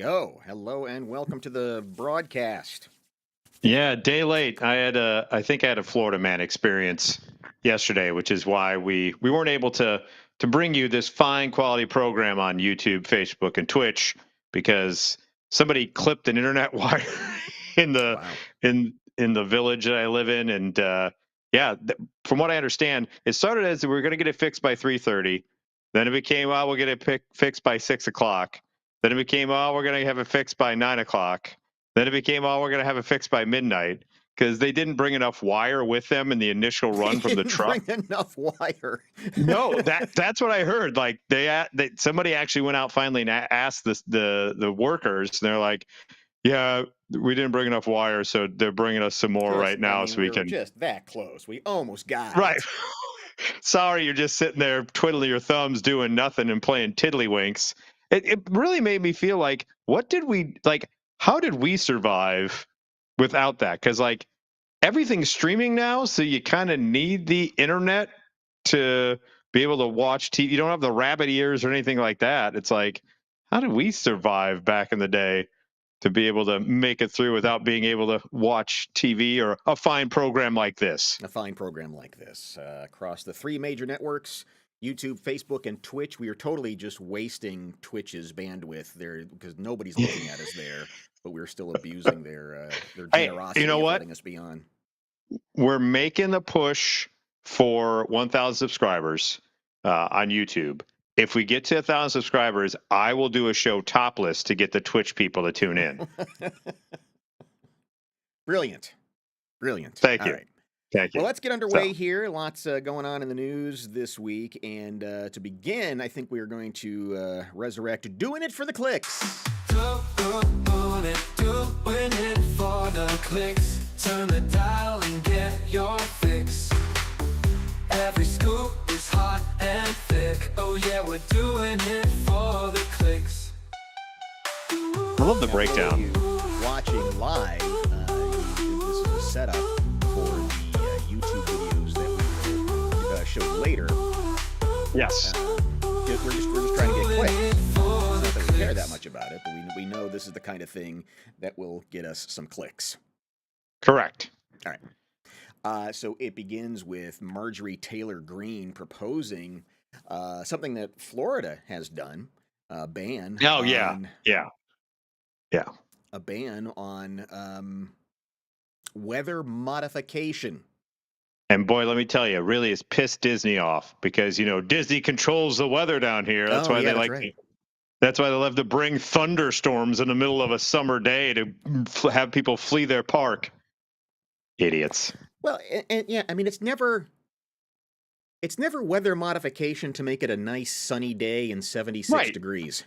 go. Hello and welcome to the broadcast. Yeah, day late. I think I had a Florida man experience yesterday, which is why we weren't able to bring you this fine quality program on YouTube, Facebook, and Twitch because somebody clipped an internet wire in the Wow. in the village that I live in, and yeah, from what I understand, it started as we were going to get it fixed by 3:30, then it became we'll get it fixed by 6 o'clock, then it became we're going to have it fixed by 9 o'clock. Then it became, we're going to have it fixed by midnight because they didn't bring enough wire with them in the initial They run from the didn't truck. bring enough wire. No, that's what I heard. Like somebody actually went out finally and asked the workers, and they're like, "Yeah, we didn't bring enough wire, so they're bringing us some more right now, so we we were can." just that close. We almost got Right. it. Sorry, you're just sitting there twiddling your thumbs, doing nothing, and playing tiddlywinks. It really made me feel like, what did we like? How did we survive without that? Because like everything's streaming now, so you kind of need the internet to be able to watch TV. You don't have the rabbit ears or anything like that. It's like, how did we survive back in the day to be able to make it through without being able to watch TV or a fine program like this? A fine program like this across the three major networks. YouTube, Facebook, and Twitch. We are totally just wasting Twitch's bandwidth there because nobody's looking at us there, but we're still abusing their Hey, generosity you know of what? letting us be on. We're making the push for 1,000 subscribers on YouTube. If we get to 1,000 subscribers, I will do a show topless to get the Twitch people to tune in. Brilliant. Brilliant. Thank All you. right. Thank you. Well, let's get underway So, here. Lots going on in the news this week. And to begin, I think we are going to resurrect Doing It for the Clicks. Doing it for the clicks. Turn the dial and get your fix. Every scoop is hot and thick. Oh yeah, we're doing it for the clicks. I love the breakdown. You watching live, this is a setup for the YouTube videos that we will show later. Yes. We're just trying to get clicks. Not that we care that much about it, but we know this is the kind of thing that will get us some clicks. Correct. All right. So it begins with Marjorie Taylor Greene proposing something that Florida has done, a ban. Oh, yeah. Yeah. Yeah. A ban on weather modification. And boy, let me tell you, really it's pissed Disney off because, Disney controls the weather down here. That's why they like That's why they love to bring thunderstorms in the middle of a summer day to have people flee their park. Idiots. Well, and yeah, I mean, it's never weather modification to make it a nice sunny day and 76 degrees.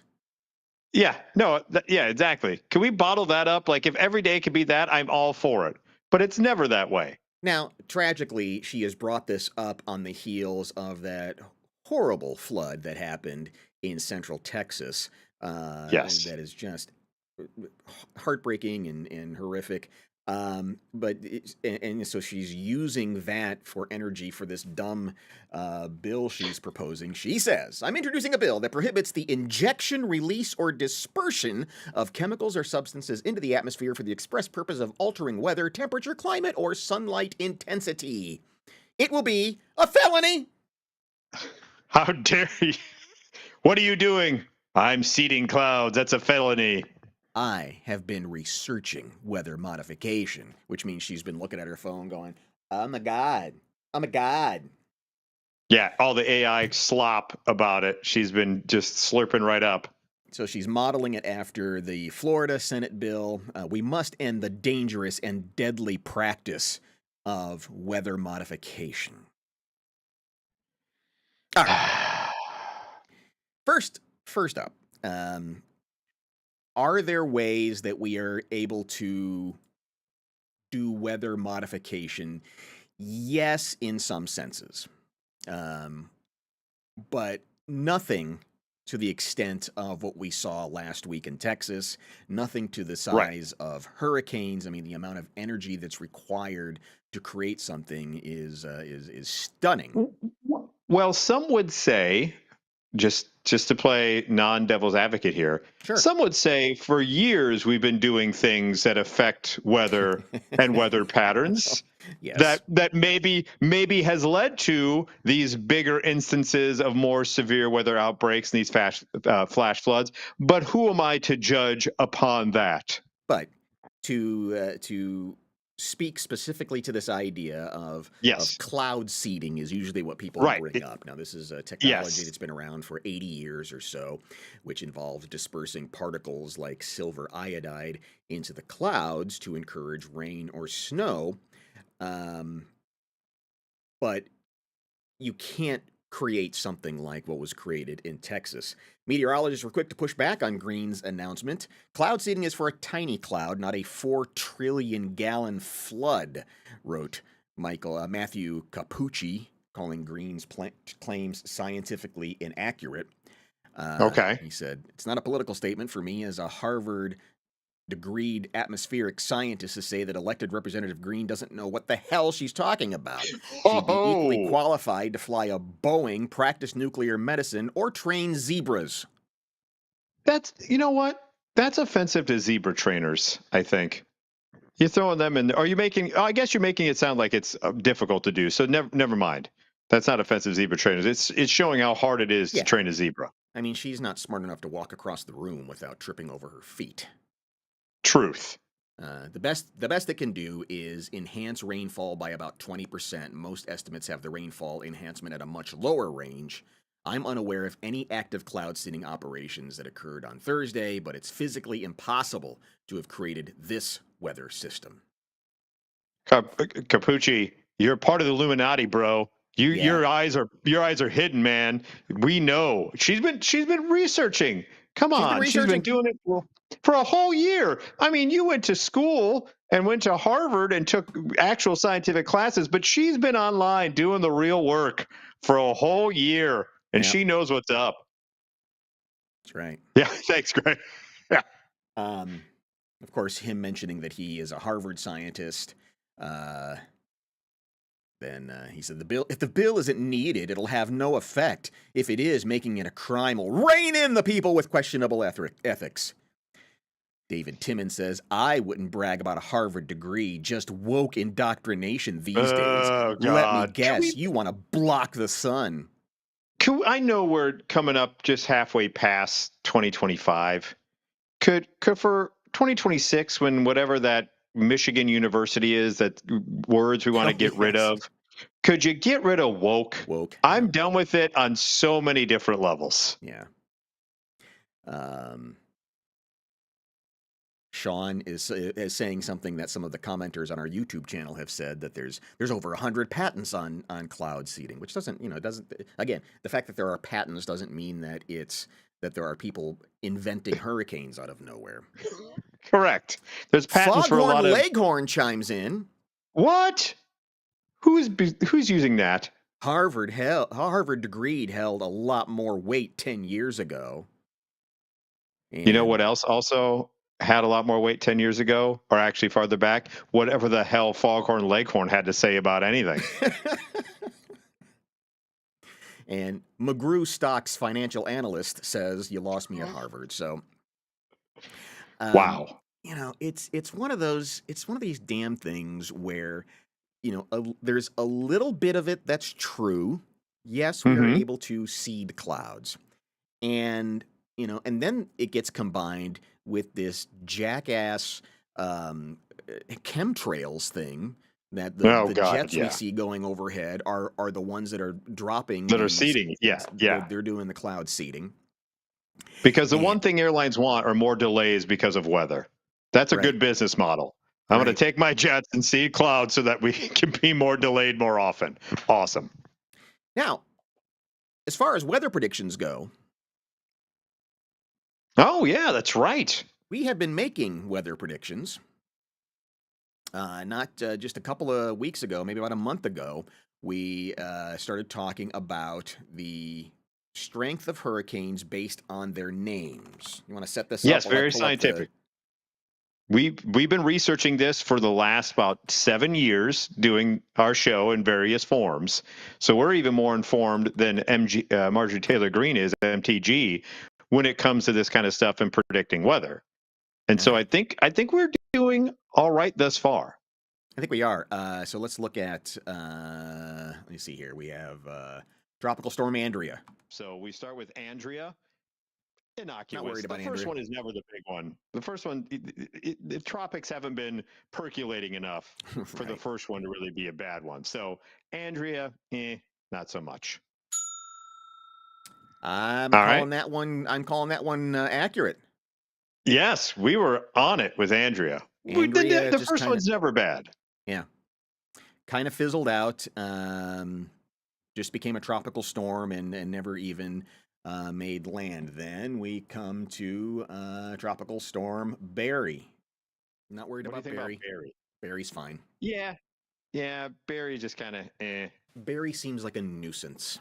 Yeah, no, yeah, exactly. Can we bottle that up? Like, if every day could be that, I'm all for it. But it's never that way. Now, tragically, she has brought this up on the heels of that horrible flood that happened in central Texas. Yes. That is just heartbreaking and horrific. But so she's using that for energy for this dumb bill she's proposing. She says, "I'm introducing a bill that prohibits the injection, release, or dispersion of chemicals or substances into the atmosphere for the express purpose of altering weather, temperature, climate, or sunlight intensity. It will be a felony." How dare you? What are you doing? I'm seeding clouds. That's a felony. I have been researching weather modification, which means she's been looking at her phone going, "Oh my God. Oh my God." Yeah, all the AI slop about it. She's been just slurping right up. So she's modeling it after the Florida Senate bill. We must end the dangerous and deadly practice of weather modification. All right. First up, are there ways that we are able to do weather modification? Yes, in some senses. But nothing to the extent of what we saw last week in Texas, nothing to the size of hurricanes. I mean, the amount of energy that's required to create something is stunning. Well, some would say just to play non-devil's advocate here, Sure. some would say for years we've been doing things that affect weather and weather patterns Yes. that maybe has led to these bigger instances of more severe weather outbreaks and these flash floods. But who am I to judge upon that? But to speak specifically to this idea of Yes, cloud seeding is usually what people right. bring up. Now, this is a technology Yes. that's been around for 80 years or so, which involves dispersing particles like silver iodide into the clouds to encourage rain or snow. Um, but you can't create something like what was created in Texas. Meteorologists were quick to push back on Green's announcement. Cloud seeding is for a tiny cloud, not a 4 trillion gallon flood, wrote Matthew Capucci, calling Green's claims scientifically inaccurate. Okay. He said, "It's not a political statement for me as a Harvard degreed atmospheric scientist to say that elected Representative Green doesn't know what the hell she's talking about. She'd be equally Oh, qualified to fly a Boeing, practice nuclear medicine, or train zebras." that's you know what? That's offensive to zebra trainers, I think. You're throwing them in. Are you making? I guess you're making it sound like it's difficult to do. So never mind. That's not offensive zebra trainers. It's showing how hard it is to Yeah, train a zebra. I mean, she's not smart enough to walk across the room without tripping over her feet. Truth. The best it can do is enhance rainfall by about 20%. Most estimates have the rainfall enhancement at a much lower range. I'm unaware of any active cloud seeding operations that occurred on Thursday, but it's physically impossible to have created this weather system. Capucci, you're part of the Illuminati, bro. You Yeah, your eyes are hidden, man. We know. She's been researching. Come she's been on, she's been researching. doing it for a whole year. I mean, you went to school and went to Harvard and took actual scientific classes, but she's been online doing the real work for a whole year, and Yeah, she knows what's up. that's right. Yeah, thanks, Greg. Yeah. Um, of course, him mentioning that he is a Harvard scientist. Uh, Then he said, If the bill isn't needed, it'll have no effect. If it is, making it a crime will rein in the people with questionable ethics." David Timmons says, "I wouldn't brag about a Harvard degree, just woke indoctrination these days. Oh Let me God. guess, you want to block the sun." I know we're coming up just halfway past 2025. Could for 2026, when whatever that Michigan University is, that words we want to Oh, get rid yes. of, could you get rid of woke? Woke, yeah. I'm done with it on so many different levels. Yeah. Um, Sean is saying something that some of the commenters on our YouTube channel have said, that there's over 100 patents on cloud seeding, which doesn't, again, the fact that there are patents doesn't mean that there are people inventing hurricanes out of nowhere. Correct. There's patents for a Foghorn lot of Leghorn chimes in. what? Who's using that? Harvard degreed held a lot more weight 10 years ago. You know what And else also had a lot more weight 10 years ago, or actually farther back? Whatever the hell Foghorn Leghorn had to say about anything. and McGrew Stocks financial analyst says, "You lost me at Harvard." So um, Wow. it's one of these damn things where there's a little bit of it that's true. Yes, we are Hmm. able to seed clouds, and and then it gets combined with this jackass chemtrails thing, that the Oh the God, jets we yeah. see going overhead are the ones that are dropping That are these. seeding. Yeah, yeah. They're doing the cloud seeding. Because the And one thing airlines want are more delays because of weather. That's a right, good business model. I'm going to right. take my jets and seed clouds so that we can be more delayed more often. Awesome. Now, as far as weather predictions go, Oh yeah, that's right. we have been making weather predictions. Not just a couple of weeks ago, maybe about a month ago, we started talking about the strength of hurricanes based on their names. You want to set this up Yes, while I very pull up the. scientific. we've been researching this for the last about 7 years, doing our show in various forms. So we're even more informed than Marjorie Taylor Greene is, MTG, when it comes to this kind of stuff and predicting weather. And All so I right. think we're doing all right thus far. I think we are. So let's look at. Let me see here. We have Tropical Storm Andrea. So we start with Andrea. Not Innocuous. worried The about first Andrea. one is never the big one. The first one, the tropics haven't been percolating enough for the Right. first one to really be a bad one. So Andrea, not so much. I'm All right. calling that one. I'm calling that one accurate. Yes, we were on it with Andrea. Andrea The just first kind of, one's never bad. yeah, kind of fizzled out. Just became a tropical storm and never even made land. Then we come to Tropical Storm Barry. Not worried What do you about think about Barry. Barry? Barry's fine. Yeah, yeah, Barry just kind of Barry seems like a nuisance.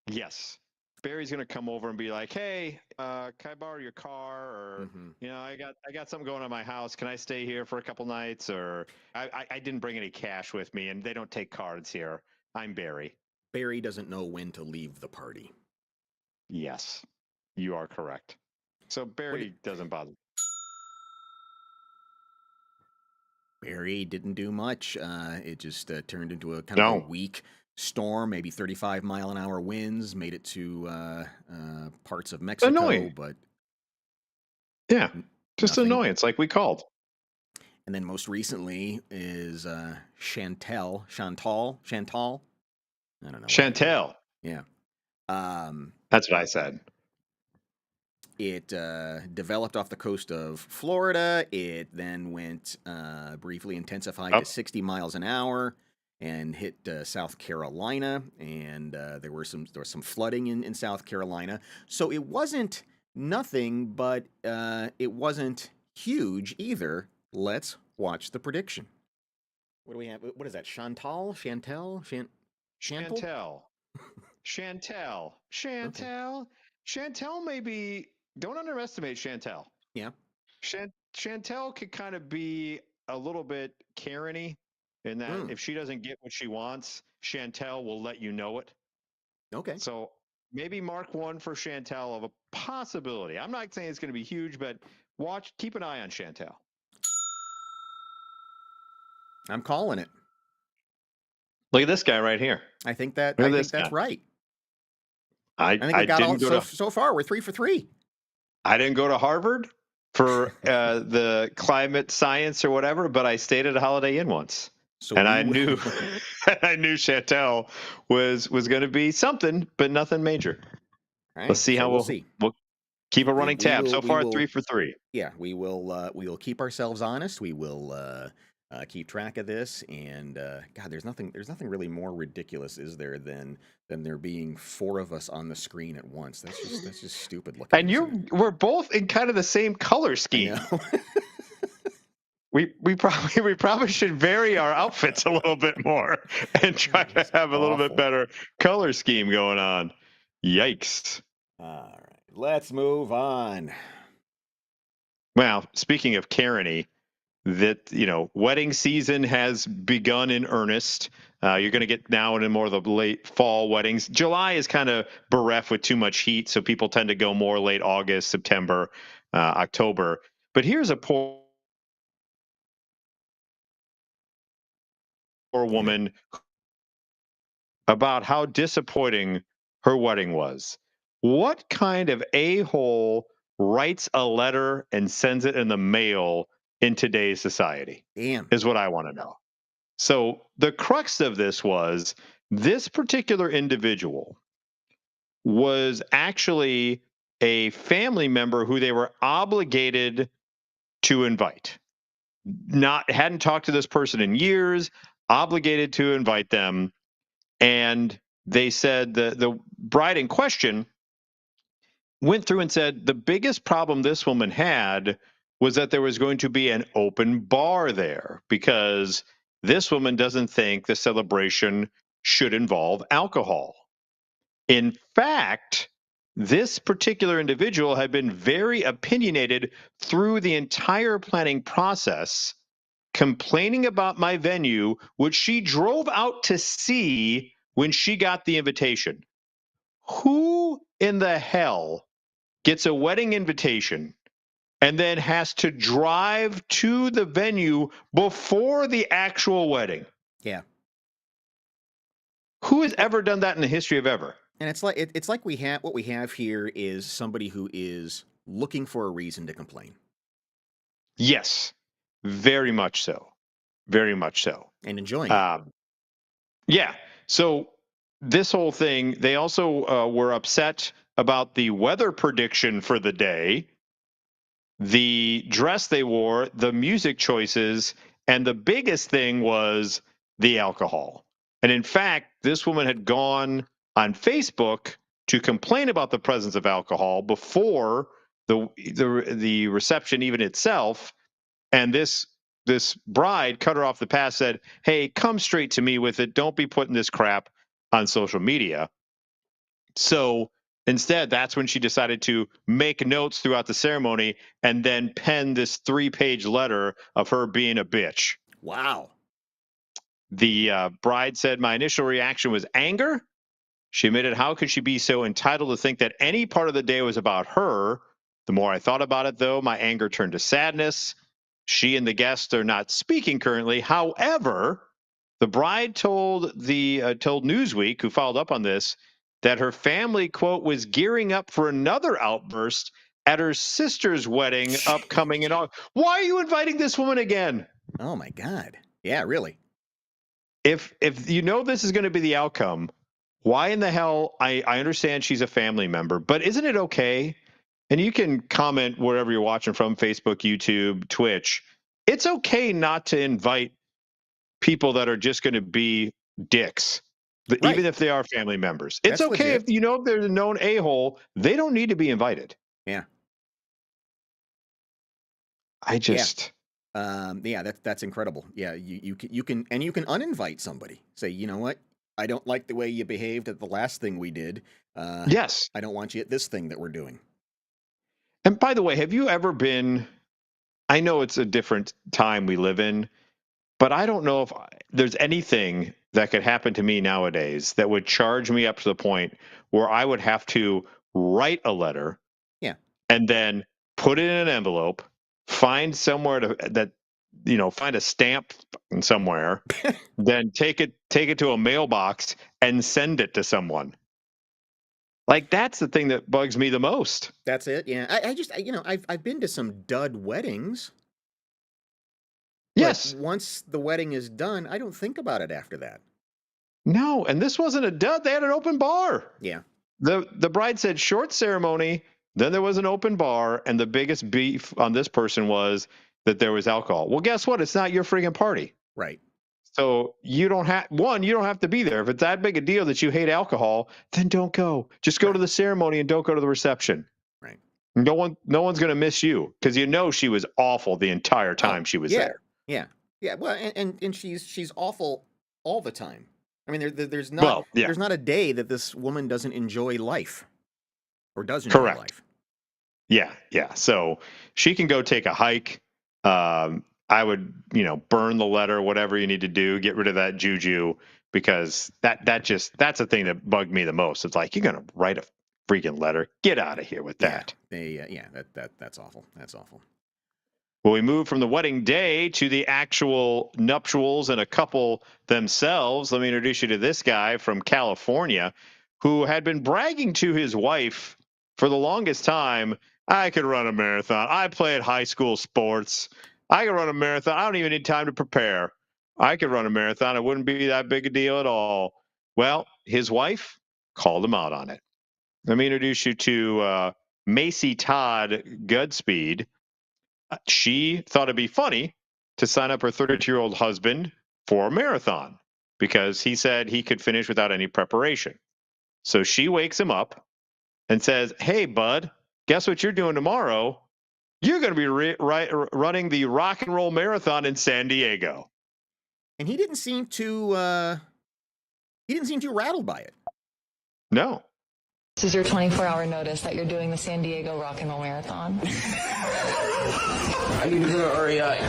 Yes. Barry's gonna come over and be like, "Hey, can I borrow your car?" Or Mm-hmm. I got something going on in my house. Can I stay here for a couple nights? Or I didn't bring any cash with me, and they don't take cards here. I'm Barry. Barry doesn't know when to leave the party. Yes, you are correct. So What did Barry doesn't bother. Barry didn't do much. It just turned into a kind of a No, weak storm, maybe 35-mile-an-hour winds, made it to parts of Mexico, annoying. but Yeah, just nothing. annoyance, like we called. And then most recently is Chantal. I don't know what that is. Chantel. Yeah. Um, That's what I said. it developed off the coast of Florida. It then went briefly intensified to Up. 60 miles an hour and hit South Carolina. And there was some flooding in South Carolina. So it wasn't nothing, but it wasn't huge either. Let's watch the prediction. What do we have? What is that? Chantal? Chantal? Chantel. Chantel. Okay. Chantel. Chantel maybe. Don't underestimate Chantel. Yeah. Chantel could kind of be a little bit Karen-y in that Mm. if she doesn't get what she wants, Chantel will let you know it. Okay. So maybe mark one for Chantel of a possibility. I'm not saying it's going to be huge, but keep an eye on Chantel. I'm calling it. Look at this guy right here. I think that Look I at think this that's guy. right. I think I we got all didn't go to so far. We're 3 for 3. I didn't go to Harvard for the climate science or whatever, but I stayed at a Holiday Inn once, So and we I will. knew I knew Chantel was going to be something, but nothing major. All Let's right. see So how we'll see. we'll keep a running tab. So We far, will. 3 for 3. Yeah. We will keep ourselves honest. We will keep track of this. And God, there's nothing. There's nothing really more ridiculous, is there, than there being 4 of us on the screen at once. That's just stupid looking, And isn't it? we're both in kind of the same color I know. scheme. We probably should vary our outfits a little bit more and try to It's have a little bit awful. better color scheme going on. Yikes. All right. Let's move on. Well, speaking of Karen-y, that wedding season has begun in earnest. You're going to get now into more of the late fall weddings. July is kind of bereft with too much heat, so people tend to go more late August, September, October. But here's a poor Okay. woman about how disappointing her wedding was. What kind of a-hole writes a letter and sends it in the mail in today's society Damn. is what I want to know. So the crux of this was this particular individual was actually a family member who they were obligated to invite. Not hadn't talked to this person in years, obligated to invite them, and they said the bride in question went through and said the biggest problem this woman had was that there was going to be an open bar there because this woman doesn't think the celebration should involve alcohol. In fact, this particular individual had been very opinionated through the entire planning process, complaining about my venue, which she drove out to see when she got the invitation. Who in the hell gets a wedding invitation and then has to drive to the venue before the actual wedding? Yeah. Who has ever done that in the history of ever? And it's like what we have here is somebody who is looking for a reason to complain Yes, very much so. Very much so. and enjoying it. Um, yeah. So this whole thing, they also were upset about the weather prediction for the day, the dress they wore, the music choices, and the biggest thing was the alcohol. And in fact, this woman had gone on Facebook to complain about the presence of alcohol before the reception even itself, and this bride cut her off the path, said, "Hey, come straight to me with it. Don't be putting this crap on social media." So instead, that's when she decided to make notes throughout the ceremony and then pen this 3-page letter of her being a bitch. Wow. The bride said, "My initial reaction was anger." She admitted, "How could she be so entitled to think that any part of the day was about her? The more I thought about it, though, my anger turned to sadness. She and the guest are not speaking currently. However, the bride told Newsweek, who followed up on this, that her family, quote, was gearing up for another outburst at her sister's wedding upcoming in August." Why are you inviting this woman again? Oh my God. Yeah, really. If you know this is going to be the outcome, why in the hell? I understand she's a family member, but isn't it okay? And you can comment wherever you're watching from, Facebook, YouTube, Twitch. It's okay not to invite people that are just going to be dicks, Right. even if they are family members. It's That's okay legit. if you know if there's a known a-hole, they don't need to be invited. Yeah. I Yeah. just, Yeah, that's incredible. Yeah, you can and you can uninvite somebody. Say, you know what? I don't like the way you behaved at the last thing we did. Uh, yes. I don't want you at this thing that we're doing. And by the way, have you ever been, I know it's a different time we live in, but I don't know if there's anything that could happen to me nowadays that would charge me up to the point where I would have to write a letter Yeah. and then put it in an envelope, find somewhere find a stamp somewhere, then take it to a mailbox and send it to someone. Like that's the thing that bugs me the most. That's it. Yeah. I've been to some dud weddings, but Yes. once the wedding is done, I don't think about it after that. No, and this wasn't a dud. They had an open bar. Yeah. The bride said short ceremony, then there was an open bar, and the biggest beef on this person was that there was alcohol. Well, guess what? It's not your freaking party. Right. So you don't have to be there. If it's that big a deal that you hate alcohol, then don't go. Just go to Right. the ceremony and don't go to the reception. Right. No one's going to miss you because she was awful the entire Oh, time she was yeah. there. Yeah. Yeah. Well, and she's awful all the time. I mean, Well, yeah, there's not a day that this woman doesn't enjoy life or does enjoy correct. life. Yeah. So she can go take a hike. I would, burn the letter, whatever you need to do, get rid of that juju, because that's the thing that bugged me the most. It's like, you're gonna write a freaking letter. Get out of here with Yeah. that. That's awful. That's awful. Well, we move from the wedding day to the actual nuptials and a couple themselves. Let me introduce you to this guy from California who had been bragging to his wife for the longest time. I could run a marathon. I played high school sports. I could run a marathon. I don't even need time to prepare. I could run a marathon. It wouldn't be that big a deal at all. Well, his wife called him out on it. Let me introduce you to Macy Todd Goodspeed. She thought it'd be funny to sign up her 32-year-old husband for a marathon because he said he could finish without any preparation. So she wakes him up and says, "Hey, bud, guess what you're doing tomorrow? You're going to be running the rock and roll marathon in San Diego." And he didn't seem too rattled by it. No. This is your 24-hour notice that you're doing the San Diego Rock and Roll Marathon. I need to go to REI.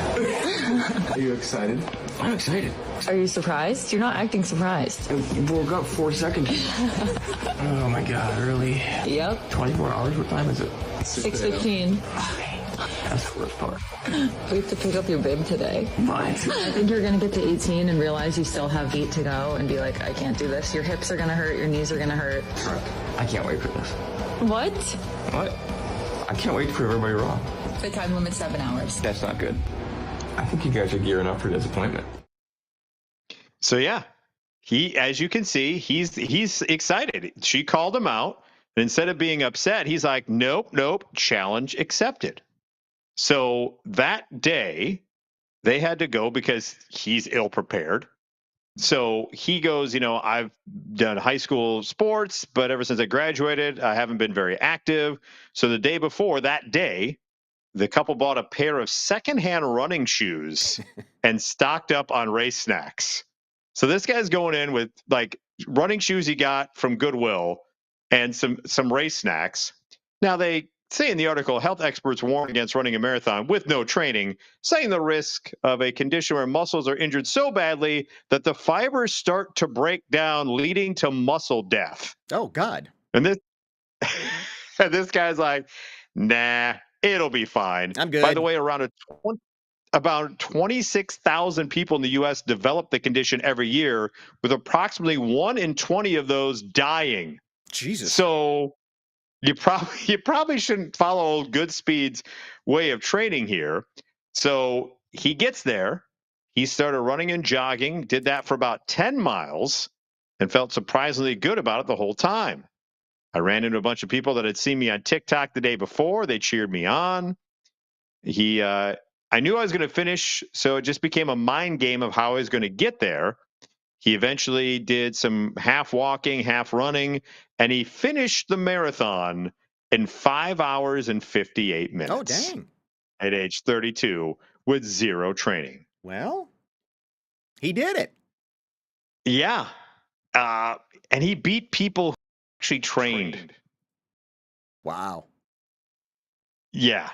Are you excited? I'm excited. Are you surprised? You're not acting surprised. You broke up 4 seconds. Oh my God, really? Yep. 24 hours? What time is it? 6:15. That's the worst part. We have to pick up your bib today. What? I think you're going to get to 18 and realize you still have 8 to go and be like, I can't do this. Your hips are going to hurt. Your knees are going to hurt. I can't wait for this. What? What? I can't wait to prove everybody wrong. The time limit's 7 hours. That's not good. I think you guys are gearing up for disappointment. So yeah, as you can see, he's excited. She called him out, and instead of being upset, he's like, nope, challenge accepted. So that day, they had to go because he's ill prepared. So he goes, I've done high school sports, but ever since I graduated, I haven't been very active. So the day before that day, the couple bought a pair of secondhand running shoes and stocked up on race snacks. So this guy's going in with like running shoes he got from Goodwill and some race snacks. Now they say in the article, health experts warn against running a marathon with no training, citing the risk of a condition where muscles are injured so badly that the fibers start to break down, leading to muscle death. Oh, God. And this guy's like, nah, it'll be fine. I'm good. By the way, about 26,000 people in the U.S. develop the condition every year, with approximately 1 in 20 of those dying. Jesus. So you probably shouldn't follow old Goodspeed's way of training here. So he gets there. He started running and jogging, did that for about 10 miles, and felt surprisingly good about it the whole time. I ran into a bunch of people that had seen me on TikTok the day before. They cheered me on. I knew I was going to finish, so it just became a mind game of how I was going to get there. He eventually did some half walking, half running, and he finished the marathon in 5 hours and 58 minutes. Oh, dang. At age 32 with 0 training. Well, he did it. Yeah. And he beat people who actually trained. Wow. Yeah.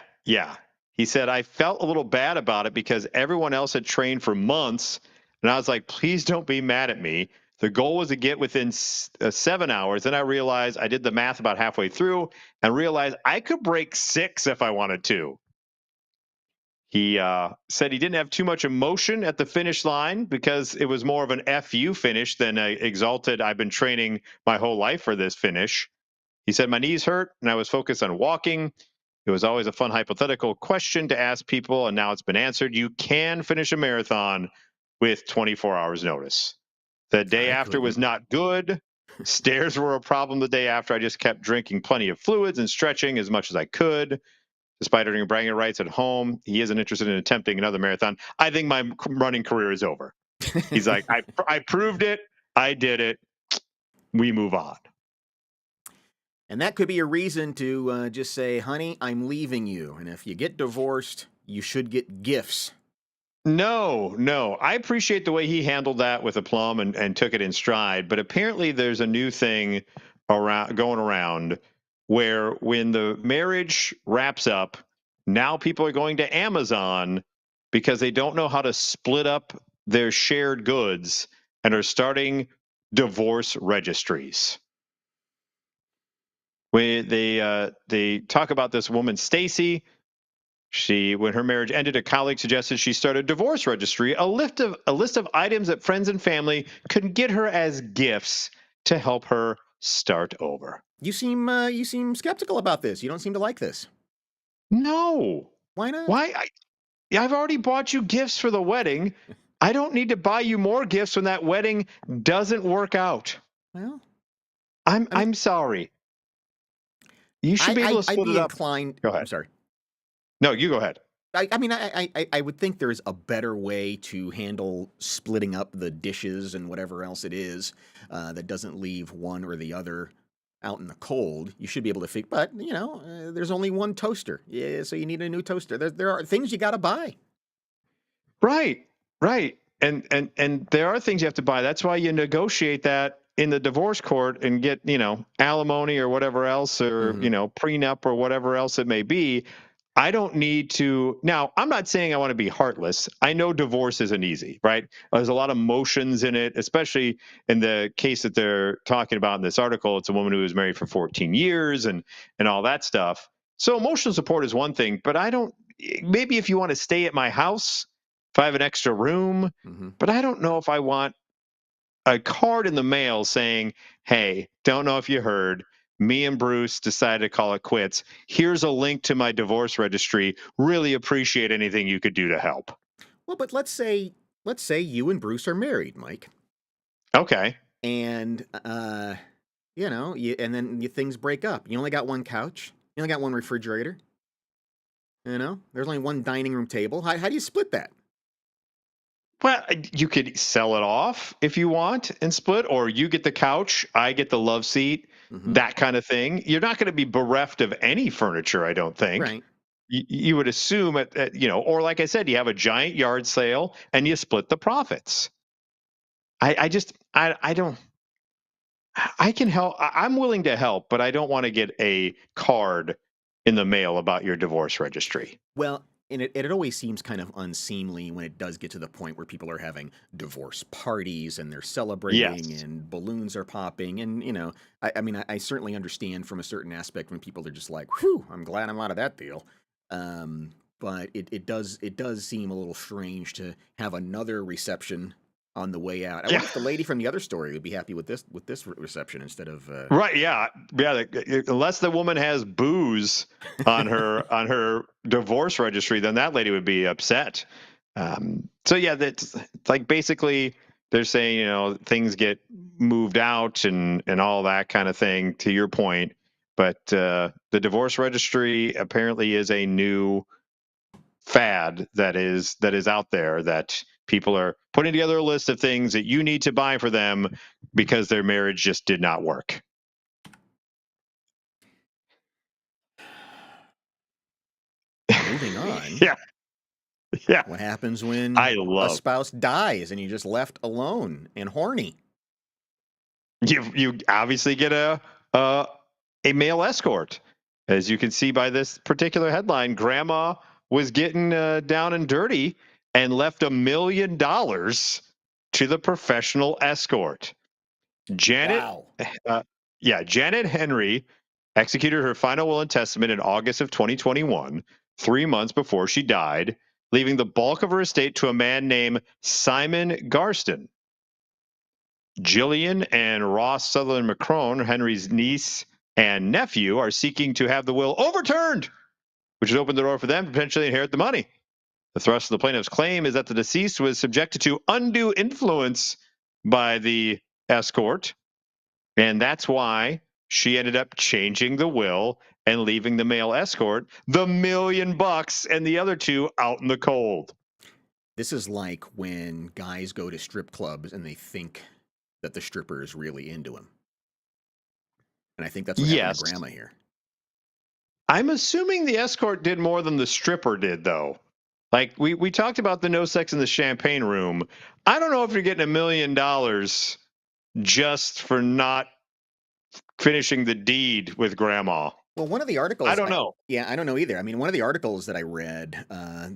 He said, I felt a little bad about it because everyone else had trained for months. And I was like, please don't be mad at me. The goal was to get within 7 hours. Then I realized I did the math about halfway through and realized I could break 6 if I wanted to. He said he didn't have too much emotion at the finish line because it was more of an FU finish than an exalted, I've been training my whole life for this finish. He said, my knees hurt and I was focused on walking. It was always a fun hypothetical question to ask people, and now it's been answered. You can finish a marathon with 24 hours notice. The day after was not good. Stairs were a problem the day after. I just kept drinking plenty of fluids and stretching as much as I could. Despite earning bragging rights at home, he isn't interested in attempting another marathon. I think my running career is over. He's like, I proved it. I did it. We move on. And that could be a reason to just say, honey, I'm leaving you. And if you get divorced, you should get gifts. No. I appreciate the way he handled that with aplomb and took it in stride. But apparently there's a new thing going around where when the marriage wraps up, now people are going to Amazon because they don't know how to split up their shared goods and are starting divorce registries. When they talk about this woman, Stacy, when her marriage ended, a colleague suggested she start a divorce registry, a list of items that friends and family could get her as gifts to help her start over. You seem skeptical about this. You don't seem to like this. No. Why not? Why? I've already bought you gifts for the wedding. I don't need to buy you more gifts when that wedding doesn't work out. Well, I'm sorry. You should be able to split I'd be it up. inclined. Go ahead. I'm sorry. No, you go ahead. I would think there's a better way to handle splitting up the dishes and whatever else it is that doesn't leave one or the other out in the cold. You should be able to figure, but there's only one toaster. Yeah, so you need a new toaster. There are things you got to buy. Right. And there are things you have to buy. That's why you negotiate that in the divorce court and get, alimony or whatever else, or, prenup or whatever else it may be. I don't need to. Now, I'm not saying I want to be heartless. I know divorce isn't easy, right? There's a lot of emotions in it, especially in the case that they're talking about in this article. It's a woman who was married for 14 years and all that stuff. So emotional support is one thing, but I don't. Maybe if you want to stay at my house, if I have an extra room, but I don't know if I want a card in the mail saying, "Hey, don't know if you heard. Me and Bruce decided to call it quits. Here's a link to my divorce registry. Really appreciate anything you could do to help." Well, but let's say you and Bruce are married, Mike, Okay. and and then things break up. You only got one couch. You only got one refrigerator. There's only one dining room table. How do you split that? Well, you could sell it off if you want and split, or you get the couch, I get the love seat, Mm-hmm. that kind of thing. You're not going to be bereft of any furniture, I don't think. Right. You would assume or like I said, you have a giant yard sale and you split the profits. I don't. I can help. I'm willing to help, but I don't want to get a card in the mail about your divorce registry. Well, and it always seems kind of unseemly when it does get to the point where people are having divorce parties and they're celebrating Yes. and balloons are popping. And, I mean, I certainly understand from a certain aspect when people are just like, whew, I'm glad I'm out of that deal. But it does seem a little strange to have another reception on the way out. I Yeah. wonder if the lady from the other story would be happy with this reception instead of. Right. Yeah. Yeah. Unless the woman has booze on her divorce registry, then that lady would be upset. So yeah, that's like basically they're saying things get moved out and all that kind of thing. To your point, but the divorce registry apparently is a new fad that is out there, that people are putting together a list of things that you need to buy for them because their marriage just did not work. Moving on. Yeah. Yeah. What happens when I a love spouse dies and you're just left alone and horny? you obviously get a male escort. As you can see by this particular headline, grandma was getting down and dirty and left $1 million to the professional escort. Janet, Wow. Janet Henry executed her final will and testament in August of 2021, 3 months before she died, leaving the bulk of her estate to a man named Simon Garston. Jillian and Ross Sutherland McCrone, Henry's niece and nephew, are seeking to have the will overturned, which has opened the door for them to potentially inherit the money. The thrust of the plaintiff's claim is that the deceased was subjected to undue influence by the escort, and that's why she ended up changing the will and leaving the male escort the $1 million and the other two out in the cold. This is like when guys go to strip clubs and they think that the stripper is really into him. And I think that's what happened Yes. to Grandma here. I'm assuming the escort did more than the stripper did, though. Like we talked about the no sex in the champagne room. I don't know if you're getting $1 million just for not finishing the deed with grandma. Well, one of the articles... I don't know. I don't know either. I mean, one of the articles that I read,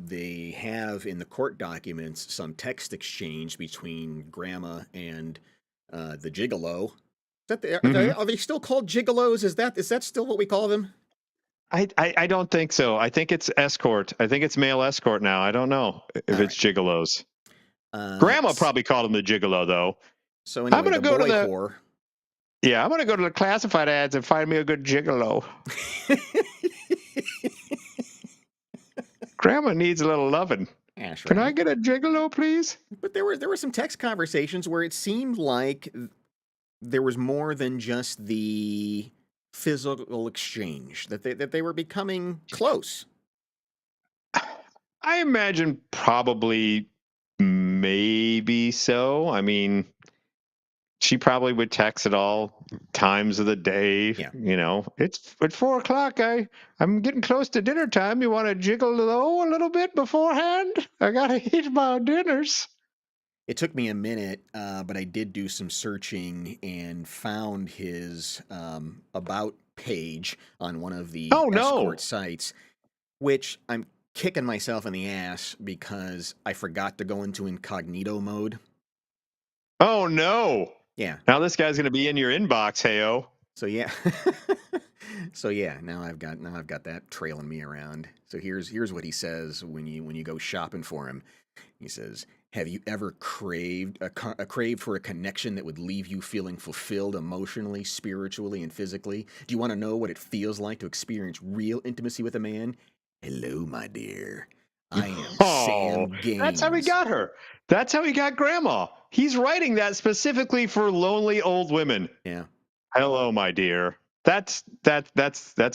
they have in the court documents some text exchange between Grandma and the gigolo. Are they still called gigolos? Is that still what we call them? I don't think so. I think it's escort. I think it's male escort now. I don't know if it's gigolos. Grandma probably called him the gigolo, though. So anyway, I'm gonna go to the whore. Yeah, I'm gonna go to the classified ads and find me a good gigolo. Grandma needs a little loving. That's right. Can I get a gigolo, please? But there were some text conversations where it seemed like there was more than just the physical exchange, that they were becoming close. I imagine probably, maybe so. I mean, she probably would text at all times of the day. Yeah. It's at 4:00. I'm getting close to dinner time. You want to jiggle low a little bit beforehand? I gotta eat my dinners. It took me a minute, but I did do some searching and found his about page on one of the Oh escort no. sites, which I'm kicking myself in the ass because I forgot to go into incognito mode. Oh no. Yeah. Now this guy's going to be in your inbox, heyo. So yeah. So yeah, now I've got that trailing me around. So here's what he says when you go shopping for him. He says, "Have you ever craved for a connection that would leave you feeling fulfilled emotionally, spiritually, and physically? Do you want to know what it feels like to experience real intimacy with a man? Hello, my dear. I am Oh, Sam that's how he Gaines." got her. That's how he got grandma. He's writing that specifically for lonely old women. Yeah. Hello, my dear. That's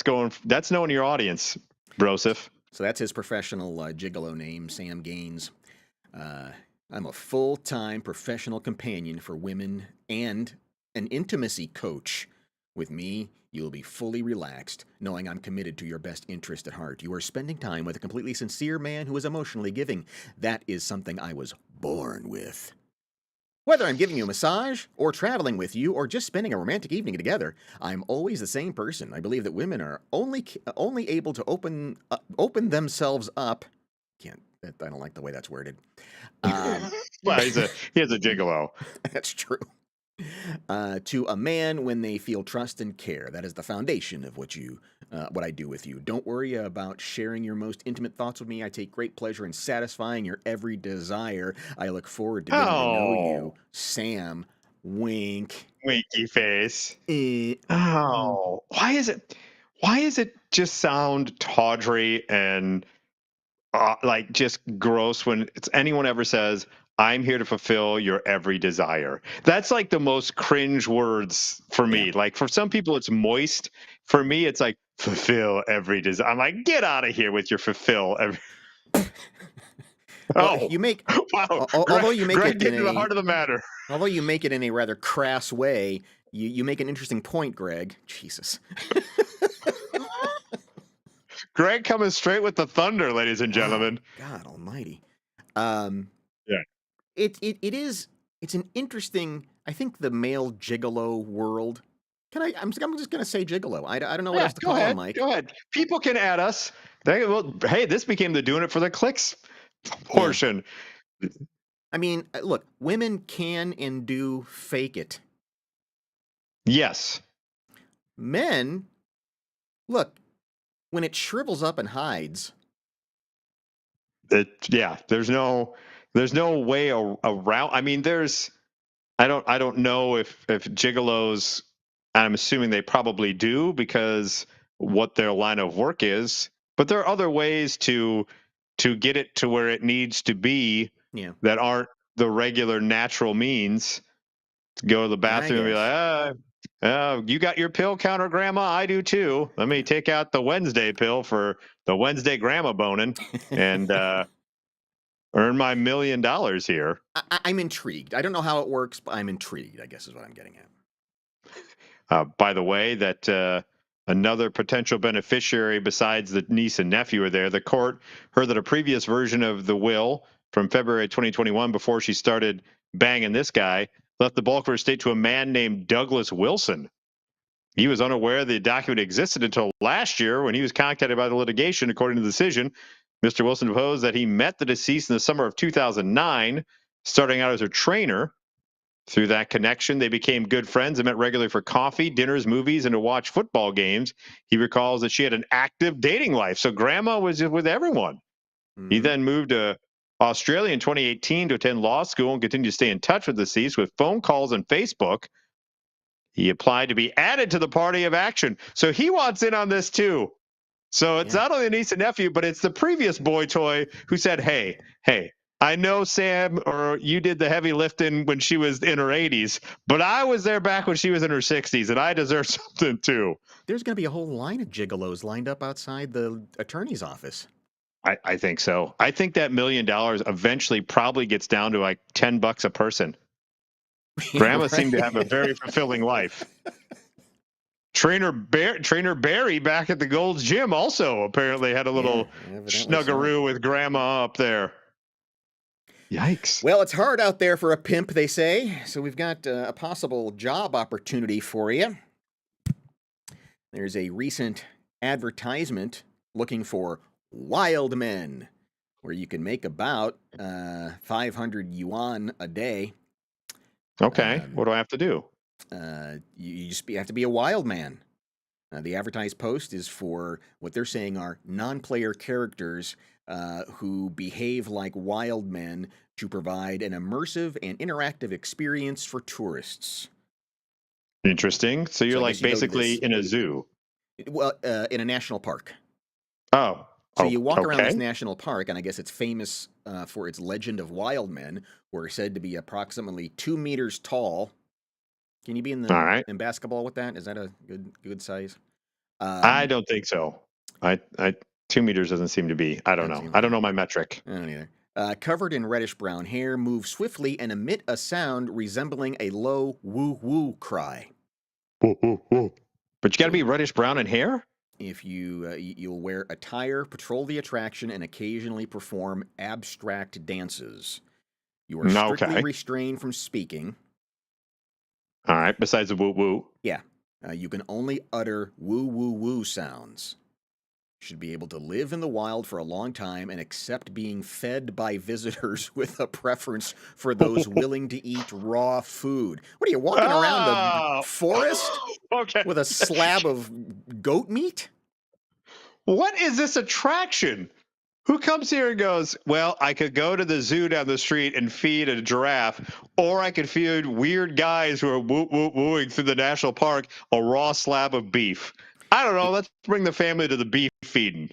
going. That's knowing your audience, Broseph. So that's his professional gigolo name, Sam Gaines. Uh, I'm a full time professional companion for women and an intimacy coach. With me, you'll be fully relaxed, knowing I'm committed to your best interest at heart. You are spending time with a completely sincere man who is emotionally giving. That is something I was born with. Whether I'm giving you a massage, or traveling with you, or just spending a romantic evening together, I'm always the same person. I believe that women are only able to open themselves up. Can't. I don't like the way that's worded. Um, Well, he has a gigolo. that's true. To a man when they feel trust and care. That is the foundation of what I do with you. Don't worry about sharing your most intimate thoughts with me. I take great pleasure in satisfying your every desire. I look forward to getting to know you, Oh, Sam. Wink. winky face. Eh. Oh, why is it? Why is it just sound tawdry and like just gross when anyone ever says, "I'm here to fulfill your every desire"? That's like the most cringe words for Yeah. me. Like for some people, it's moist. For me, it's like fulfill every desire. I'm like, get out of here with your fulfill every. Well, Oh, you make wow, although you make Greg, it in get to the a heart of the matter. although you make it in a rather crass way, you make an interesting point, Greg. Jesus. Greg coming straight with the thunder, ladies and Wow. gentlemen. God Almighty. Um, Yeah. it is it's an interesting. I think the male gigolo world. I'm just gonna say gigolo. I don't know what Yeah, else to go call him, ahead. Mike. Go ahead. People can add us. Well, hey, this became the doing it for the clicks Yeah. portion. I mean, look, women can and do fake it. Yes. Men, look, when it shrivels up and hides. Yeah. There's no way around. I mean, I don't know if gigolos. I'm assuming they probably do because what their line of work is. But there are other ways to get it to where it needs to be Yeah. that aren't the regular natural means. To go to the Yeah, I bathroom and be guess. like, you got your pill counter, Grandma? I do too. Let me take out the Wednesday pill for the Wednesday grandma boning and earn my $1 million here. I'm intrigued. I don't know how it works, but I'm intrigued, I guess is what I'm getting at. By the way, that another potential beneficiary besides the niece and nephew are there. The court heard that a previous version of the will from February 2021, before she started banging this guy, left the bulk of her estate to a man named Douglas Wilson. He was unaware the document existed until last year when he was contacted by the litigation. According to the decision, Mr. Wilson proposed that he met the deceased in the summer of 2009, starting out as her trainer. Through that connection, they became good friends and met regularly for coffee, dinners, movies, and to watch football games. He recalls that she had an active dating life, so grandma was with everyone. He Mm-hmm. then moved to Australia in 2018 to attend law school and continued to stay in touch with the deceased with phone calls and Facebook. He applied to be added to the party of action. So he wants in on this too. So it's Yeah. not only the niece and nephew, but it's the previous boy toy who said, hey, I know Sam, or you did the heavy lifting when she was in her 80s, but I was there back when she was in her 60s, and I deserve something too. There's going to be a whole line of gigolos lined up outside the attorney's office. I think so. I think that $1 million eventually probably gets down to like $10 a person. Yeah, Grandma seemed to have a right. very fulfilling life. Trainer Barry back at the Gold's Gym also apparently had a Yeah, little evidently so. snuggaroo with grandma up there. Yikes. Well, it's hard out there for a pimp, they say. So we've got a possible job opportunity for you. There's a recent advertisement looking for wild men, where you can make about 500 yuan a day. Okay. What do I have to do? You have to be a wild man. The advertised post is for what they're saying are non-player characters who behave like wild men to provide an immersive and interactive experience for tourists. Interesting. So you're So I like guess you go to basically this, in a zoo. well, in a national park. Oh. So Oh, you walk around this okay. national park, and I guess it's famous for its legend of wild men, who are said to be approximately 2 meters tall. Can you be All right. in basketball with that? Is that a good size? I Um, don't think so. I 2 meters doesn't seem to be. I don't that know. seems I don't like know my metric. I don't either. Covered in reddish brown hair, move swiftly and emit a sound resembling a low woo woo cry. Whoa, whoa, whoa. But you got to So be reddish brown in hair? if you'll wear attire, patrol the attraction, and occasionally perform abstract dances. You are No, strictly okay. restrained from speaking. All right. Besides the woo woo. Yeah, you can only utter woo woo woo sounds. Should be able to live in the wild for a long time and accept being fed by visitors with a preference for those willing to eat raw food. What are you walking around the Oh. forest Okay. with a slab of goat meat? What is this attraction? Who comes here and goes, well, I could go to the zoo down the street and feed a giraffe, or I could feed weird guys who are wooing through the national park a raw slab of beef. I don't know. It, Let's bring the family to the beef feeding.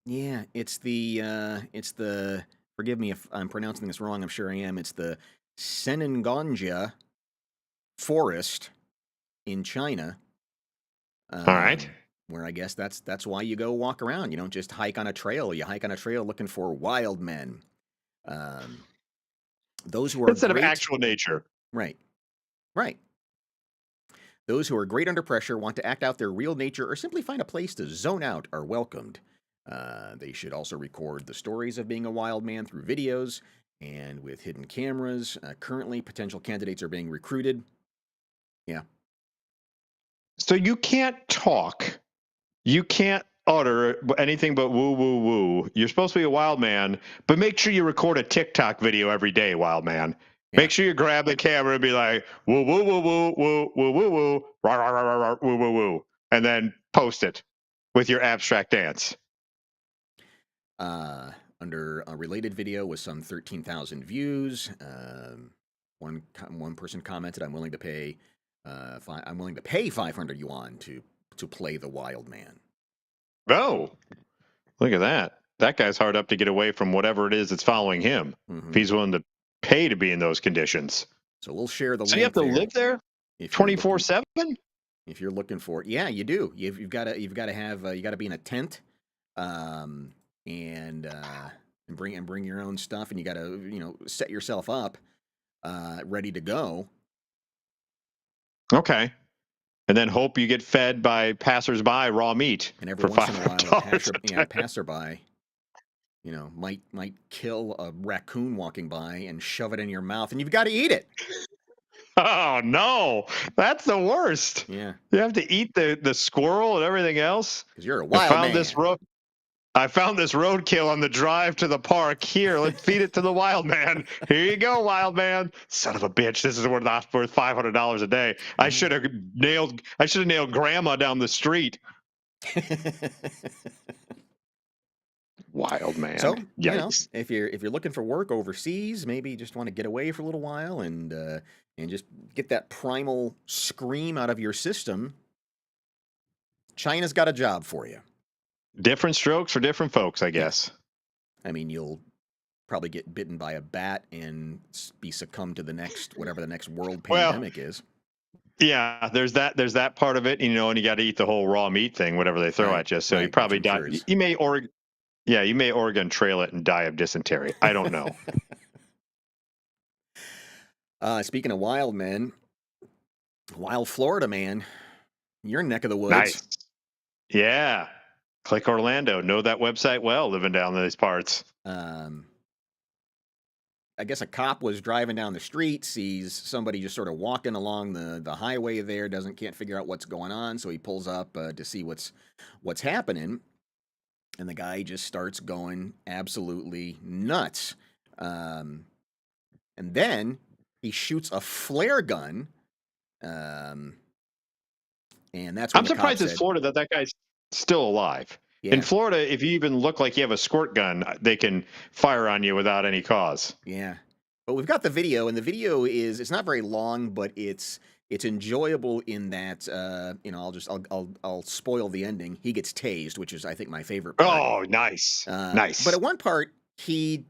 yeah, it's the. Forgive me if I'm pronouncing this wrong. I'm sure I am. It's the Senengonja forest in China. All right. Where I guess that's why you go walk around. You don't just hike on a trail. You hike on a trail looking for wild men. Um, those who are Instead of great, actual nature. right, right. Those who are great under pressure, want to act out their real nature, or simply find a place to zone out are welcomed. They should also record the stories of being a wild man through videos and with hidden cameras. Currently, potential candidates are being recruited. Yeah. So you can't talk. You can't utter anything but woo, woo, woo. You're supposed to be a wild man, but make sure you record a TikTok video every day, wild man. Yeah. Make sure you grab the camera and be like, woo, woo, woo, woo, woo, woo, woo, woo, rah, rah, rah, rah, rah, woo, woo, woo, and then post it with your abstract dance. Under a related video with some 13,000 views, one person commented, "I'm willing to pay, I'm willing to pay 500 yuan to play the wild man." Oh, look at that. That guy's hard up to get away from whatever it is that's following him. If Hmm. he's willing to pay to be in those conditions. So we'll share the So you have link to there live there if you're looking 24/7? if you're looking for it. Yeah, you do. You've got to have you got to be in a tent, um, and bring your own stuff, and you got to set yourself up, ready to go. Okay. And then hope you get fed by passersby raw meat And every for once in a while, $500 a day. passerby, might kill a raccoon walking by and shove it in your mouth, and you've got to eat it. Oh no, that's the worst. Yeah, You have to eat the squirrel and everything else. because you're a I wild found man. this road. I found this roadkill on the drive to the park. Here, let's feed it to the wild man. Here you go, wild man. Son of a bitch! This is worth $500 a day. I should have nailed. I should have nailed Grandma down the street. Wild man. So Yikes. if you're looking for work overseas, maybe you just want to get away for a little while and just get that primal scream out of your system. China's got a job for you. Different strokes for different folks, I guess. I mean, you'll probably get bitten by a bat and be succumbed to whatever the next world pandemic is. Yeah, there's that part of it, and you got to eat the whole raw meat thing, whatever they throw at you. So you probably die. You may Oregon Trail it and die of dysentery. I don't know. Speaking of wild men, wild Florida man, your neck of the woods. Nice. Yeah. Click Orlando. Know that website well, living down these parts. I guess a cop was driving down the street, sees somebody just sort of walking along the highway there, can't figure out what's going on, so he pulls up to see what's happening, and the guy just starts going absolutely nuts. And then he shoots a flare gun, and that's when I'm the cop surprised it's said, Florida that guy's still alive. "Yeah, In Florida, if you even look like you have a squirt gun, they can fire on you without any cause. yeah." But we've got the video, and the video it's not very long, but it's enjoyable in that I'll spoil the ending. He gets tased, which is I think my favorite part. Oh, nice. But Nice. at one part, he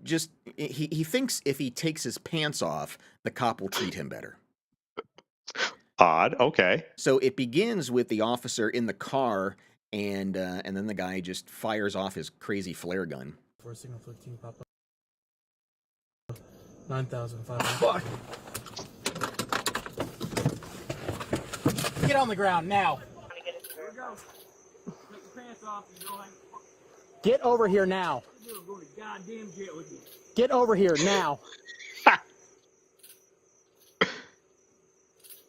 thinks if he takes his pants off, the cop will treat him better. Odd. Okay. So it begins with the officer in the car, and then the guy just fires off his crazy flare gun. For a signal 15 pop up. 9,500. Get on the ground now. Get over here now. Get over here now.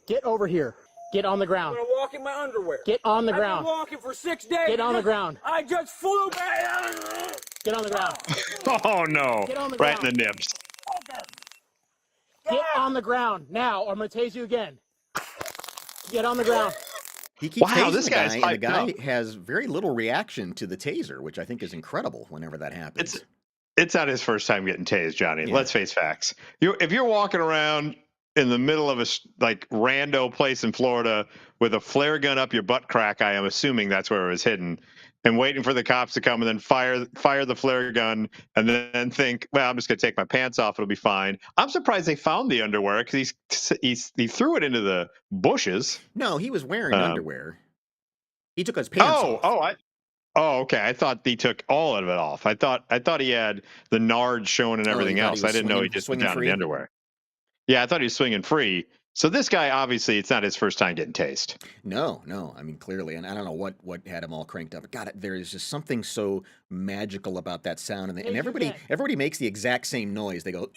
Get over here. Get on the ground. I'm gonna walk in my underwear. Get on the I've ground. been walking for 6 days. Get on the ground. I just flew back. Get on the ground. Oh, no. Get on the Right in ground. the nibs. Get on the ground now, or I'm gonna tase you again. Get on the ground. He keeps Wow, tasing this the guy's guy, and the hyped guy up. has very little reaction to the taser, which I think is incredible whenever that happens. It's not his first time getting tased, Johnny. Yeah. Let's face facts. If you're walking around in the middle of a rando place in Florida with a flare gun up your butt crack, I am assuming that's where it was hidden, and waiting for the cops to come and then fire the flare gun and then think, well, I'm just going to take my pants off. It'll be fine. I'm surprised they found the underwear because he threw it into the bushes. No, he was wearing underwear. He took his pants off. Okay. I thought he took all of it off. I thought he had the nard showing and everything you thought else. he was I didn't know he swinging- just went swinging down in free? the underwear. Yeah, I thought he was swinging free. So this guy, obviously, it's not his first time getting tased. No. I mean, clearly, and I don't know what had him all cranked up. God, there is just something so magical about that sound, and everybody makes the exact same noise. They go,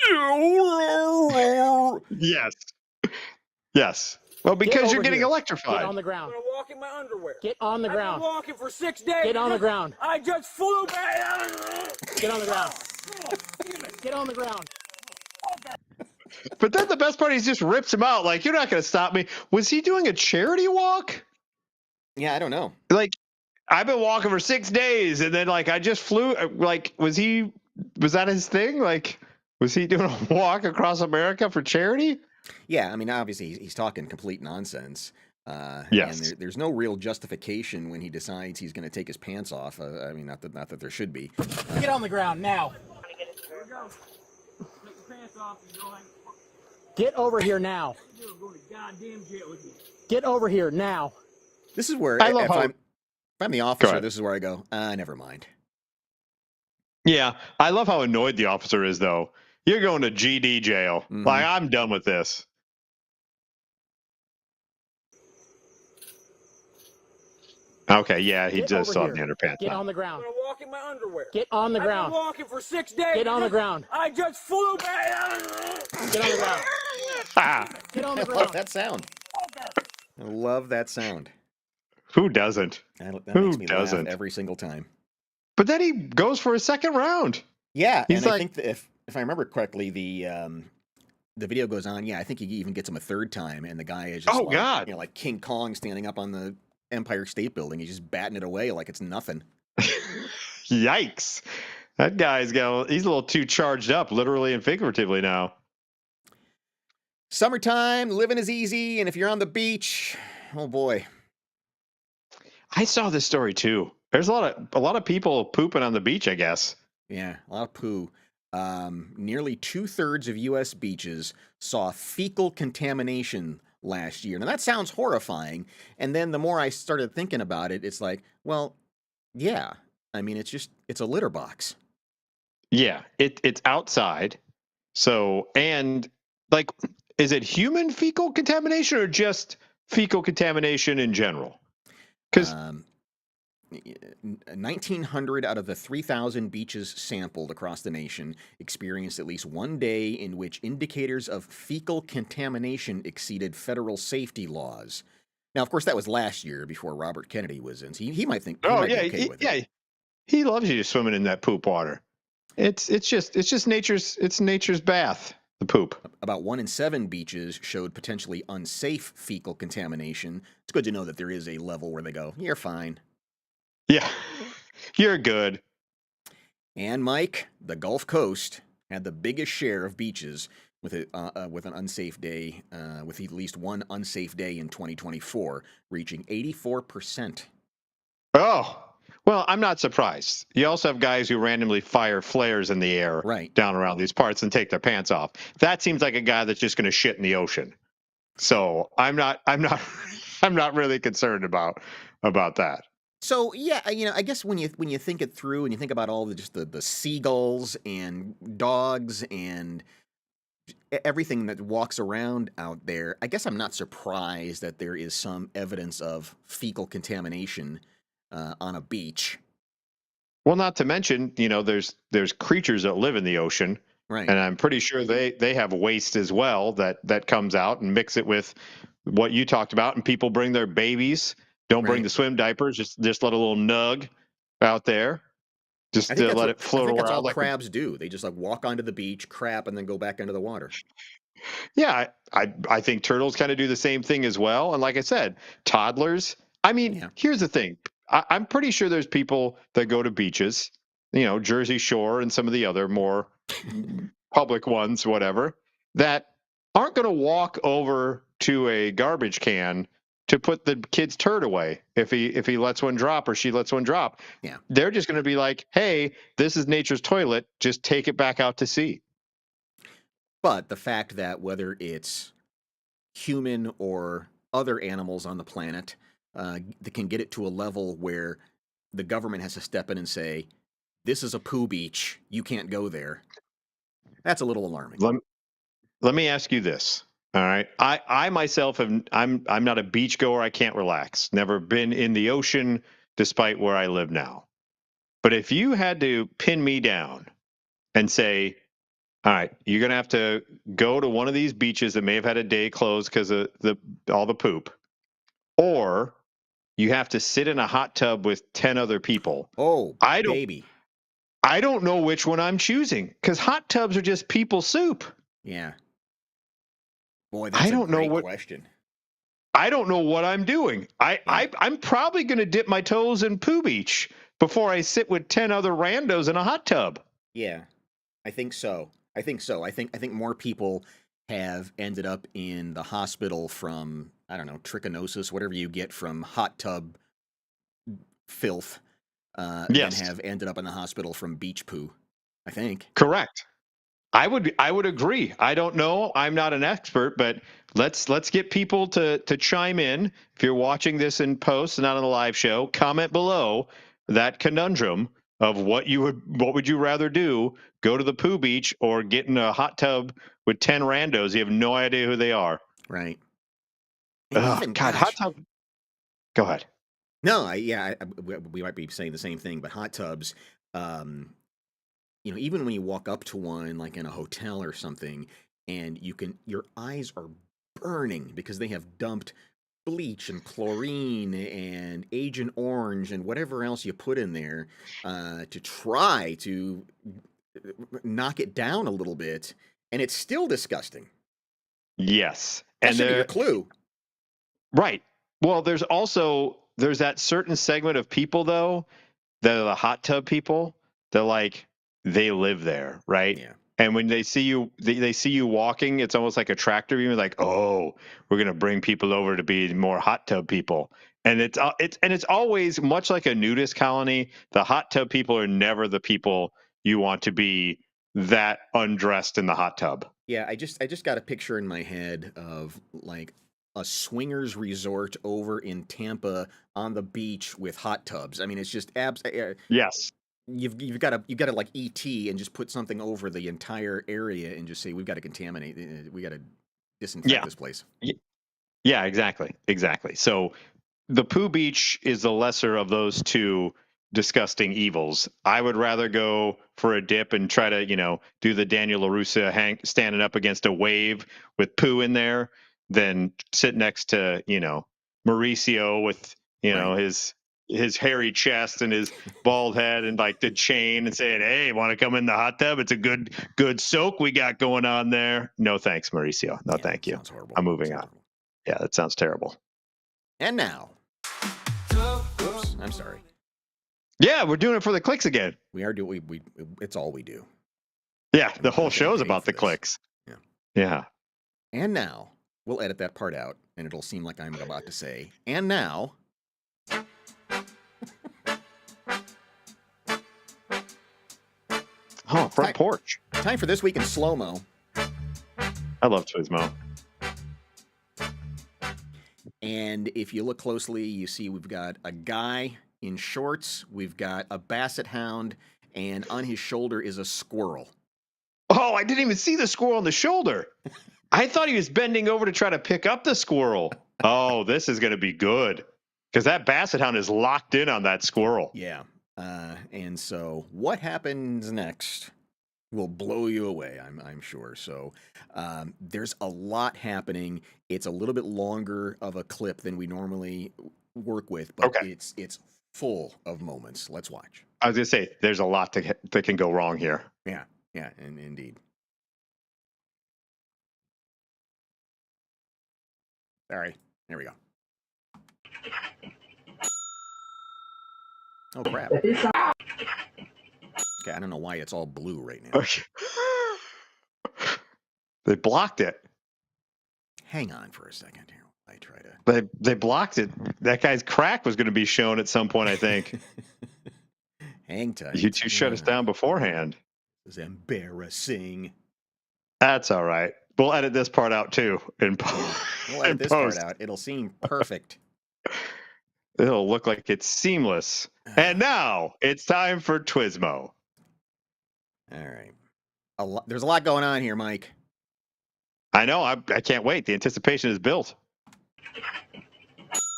Yes. Well, because you're over getting here. electrified. Get on the I'm ground. gonna walk in my underwear. Get on the I've ground. been walking for 6 days. Get on the ground. I just flew back. Get on the ground. Get on the ground. But then the best part, he just rips him out. Like, you're not going to stop me. Was he doing a charity walk? yeah, I don't know. Like, I've been walking for 6 days, and then, like, I just flew. Like, was that his thing? Like, was he doing a walk across America for charity? Yeah, I mean, obviously, he's talking complete nonsense. Yes. And there's no real justification when he decides he's going to take his pants off. I mean, not that there should be. Get on the ground now. Get over here now. Get over here now. This is where, I love if how- I'm the Go officer, ahead. this is where I go, never mind. Yeah. I love how annoyed the officer is, though. You're going to GD jail. Mhm. Like, I'm done with this. Okay, yeah, he Get just over saw here. the underpants. Get on. on the I'm ground. gonna walk in my underwear. Get on the I've been ground. walking for 6 days. Get on the ground. I just flew back. Get on the ground. Ah, Get on I the love ground. that sound. I love that sound. who doesn't? That Who makes me doesn't? laugh every single time. But then he goes for a second round. Yeah, He's and I like- think that if I remember correctly, the video goes on. Yeah, I think he even gets him a third time, and the guy is just Oh, like, God. like King Kong standing up on the Empire State Building. He's just batting it away like it's nothing. Yikes. That guy's he's a little too charged up, literally and figuratively now. Summertime, living is easy, and if you're on the beach, oh boy. I saw this story too. There's a lot of people pooping on the beach, I guess. Yeah, a lot of poo. Nearly 2/3 of U.S. beaches saw fecal contamination last year. Now that sounds horrifying, and then the more I started thinking about it, it's like, well, yeah. I mean, it's a litter box. Yeah, it's outside. So, and like, is it human fecal contamination or just fecal contamination in general? Because Um, 1,900 out of the 3,000 beaches sampled across the nation experienced at least one day in which indicators of fecal contamination exceeded federal safety laws. Now, of course, that was last year before Robert Kennedy was in. So he might think he Oh might be yeah, okay with it. yeah. He loves you swimming in that poop water. It's just nature's bath. The poop. About 1 in 7 beaches showed potentially unsafe fecal contamination. It's good to know that there is a level where they go, "You're fine." Yeah, you're good. And Mike, the Gulf Coast had the biggest share of beaches with with an unsafe day, with at least one unsafe day in 2024, reaching 84%. Oh, well, I'm not surprised. You also have guys who randomly fire flares in the air Right. down around these parts and take their pants off. That seems like a guy that's just going to shit in the ocean. So I'm not really concerned about that. So yeah, I guess when you think it through and you think about all the just the seagulls and dogs and everything that walks around out there, I guess I'm not surprised that there is some evidence of fecal contamination on a beach. Well, not to mention, there's creatures that live in the ocean, Right. and I'm pretty sure they have waste as well that comes out and mix it with what you talked about. And people bring their babies. Don't bring Right. the swim diapers. Just let a little nug out there. I Just think to that's let what it I float think that's all around like a crabs do. They just like walk onto the beach, crap, and then go back into the water. Yeah, I think turtles kind of do the same thing as well. And like I said, toddlers. I mean, Yeah. here's the thing. I'm pretty sure there's people that go to beaches, Jersey Shore and some of the other more public ones, whatever, that aren't going to walk over to a garbage can to put the kid's turd away if he lets one drop or she lets one drop. Yeah. They're just going to be like, "Hey, this is nature's toilet. Just take it back out to sea." But the fact that whether it's human or other animals on the planet, that can get it to a level where the government has to step in and say, "This is a poo beach. You can't go there." That's a little alarming. Let me ask you this. All right. I myself I'm not a beach goer. I can't relax. Never been in the ocean despite where I live now. But if you had to pin me down and say, all right, you're gonna have to go to one of these beaches that may have had a day closed because of all the poop, or you have to sit in a hot tub with 10 other people. Oh, I don't baby. I don't know which one I'm choosing because hot tubs are just people soup. Yeah. Boy, I that's a don't know great what question. I don't know what I'm doing. Yeah. I'm probably going to dip my toes in poo beach before I sit with 10 other randos in a hot tub. Yeah. I think so. I think more people have ended up in the hospital from, I don't know, trichinosis, whatever you get from hot tub filth, than Yes, have ended up in the hospital from beach poo. I think. correct. I would agree. I don't know. I'm not an expert, but let's get people to chime in. If you're watching this in post, not on the live show, comment below that conundrum of what would you rather do? Go to the poo beach or get in a hot tub with 10 randos you have no idea who they are. Right. And Oh even, God, hot gosh, tub. Go ahead. no, we might be saying the same thing, but hot tubs, um, even when you walk up to one, like in a hotel or something, and your eyes are burning because they have dumped bleach and chlorine and Agent Orange and whatever else you put in there, to try to knock it down a little bit, and it's still disgusting. Yes. That And should be your clue. right. Well, there's that certain segment of people though that are the hot tub people. They're like they live there, right? Yeah. And when they see you, they see you walking. It's almost like a tractor beam. Like, oh, we're gonna bring people over to be more hot tub people. And it's always much like a nudist colony. The hot tub people are never the people you want to be that undressed in the hot tub. Yeah, I just got a picture in my head of like a swingers resort over in Tampa on the beach with hot tubs. I mean, it's just Yes. you've got to like ET and just put something over the entire area and just say we've got to we got to disinfect Yeah. this place. Yeah. Exactly. Exactly. So the poo beach is the lesser of those two disgusting evils. I would rather go for a dip and try to, do the Daniel LaRussa standing up against a wave with poo in there than sit next to, Mauricio with, Right. his hairy chest and his bald head and like the chain and saying, "Hey, want to come in the hot tub? It's a good soak we got going on there." No, thanks, Mauricio. No, Yeah, thank you. sounds horrible. I'm moving Sounds on. horrible. Yeah, that sounds terrible. And now. Oops, I'm sorry. Yeah, we're doing it for the clicks again. We are doing. We it's all we do. Yeah, the I'm whole not getting show's paid about for the this. clicks. Yeah. Yeah. And now we'll edit that part out, and it'll seem like I'm about to say. And now. Oh, front porch. Time for This Week in Slow-Mo. I love Twismo. And if you look closely, you see we've got a guy in shorts, we've got a basset hound, and on his shoulder is a squirrel. Oh, I didn't even see the squirrel on the shoulder. I thought he was bending over to try to pick up the squirrel. Oh, this is going to be good because that basset hound is locked in on that squirrel. Yeah. And so what happens next will blow you away, I'm sure. So there's a lot happening. It's a little bit longer of a clip than we normally work with, but Okay. it's full of moments. Let's watch. I was going to say, there's a lot that can go wrong here. Yeah, and indeed. All right, here we go. Oh, crap. Okay, I don't know why it's all blue right now. Okay. They blocked it. Hang on for a second here. I try to. They blocked it. That guy's crack was going to be shown at some point, I think. Hang tight. You two shut us down beforehand. This is embarrassing. That's all right. We'll edit this part out too. We'll edit this part out. It'll seem perfect. It'll look like it's seamless. And now it's time for Twismo. All right. There's a lot going on here, Mike. I know. I can't wait. The anticipation is built.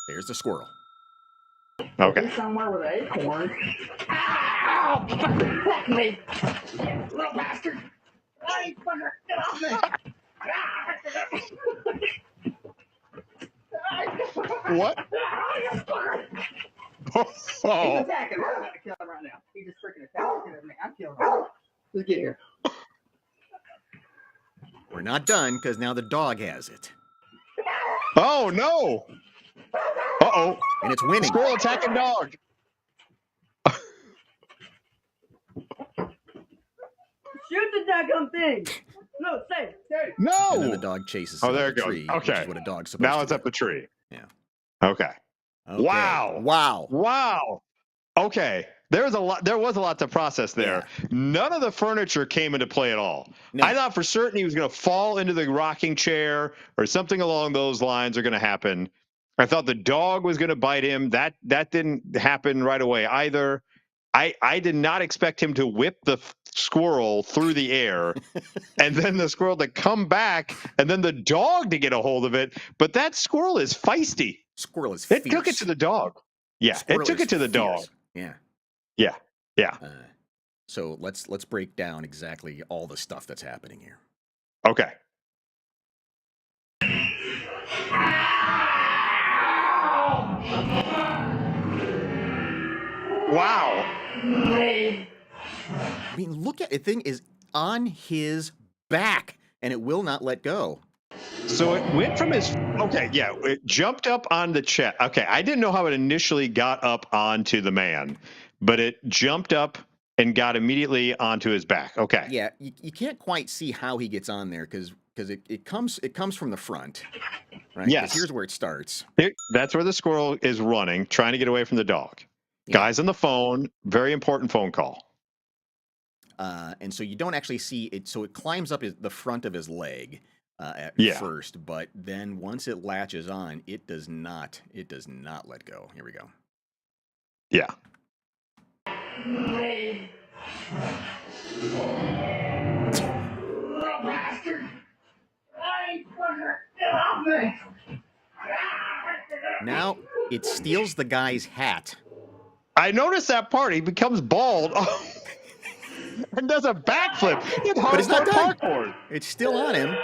There's the squirrel. Okay. Somewhere with an acorn. Ow! Fuck me! Little bastard! Hey, fucker! Get off me! What? He's Oh. attacking. I'm about to kill him right now. He's just freaking attacking me. I'm killing him. Let's get here. We're not done because now the dog has it. Oh, no. Uh-oh. And it's winning. Squirrel attacking dog. Shoot the daggum thing! No, stay. No. And then the dog chases Oh, it there up it the goes. tree, Okay. which is what a dog's supposed Now to it's do. up the tree. Yeah. Okay. Okay. Wow. Wow. Okay. There was a lot to process there. Yeah. None of the furniture came into play at all. No. I thought for certain he was going to fall into the rocking chair or something along those lines are going to happen. I thought the dog was going to bite him. That didn't happen right away either. I did not expect him to whip the squirrel through the air and then the squirrel to come back and then the dog to get a hold of it. But that squirrel is feisty. Squirrel is It fierce. took it to the dog. Yeah, Squirrel it took is it to the dog. fierce. Yeah. Yeah. Yeah. So let's break down exactly all the stuff that's happening here. Okay. Wow. I mean, look at the thing is on his back and it will not let go. So it went from his it jumped up on the chest. Okay, I didn't know how it initially got up onto the man, but it jumped up and got immediately onto his back. Okay. Yeah, you can't quite see how he gets on there because it comes from the front, right? 'Cause Yes. here's where it starts. That's where the squirrel is running, trying to get away from the dog. Yeah. Guy's on the phone, very important phone call. And so you don't actually see it. So it climbs up the front of his leg at first, but then once it latches on, it does not let go. Here we go. Yeah. Little bastard! Hey, fucker! Get off me! Now it steals the guy's hat. I noticed that part. He becomes bald and does a backflip. It's But it's not hardcore done. parkour. It's still on him.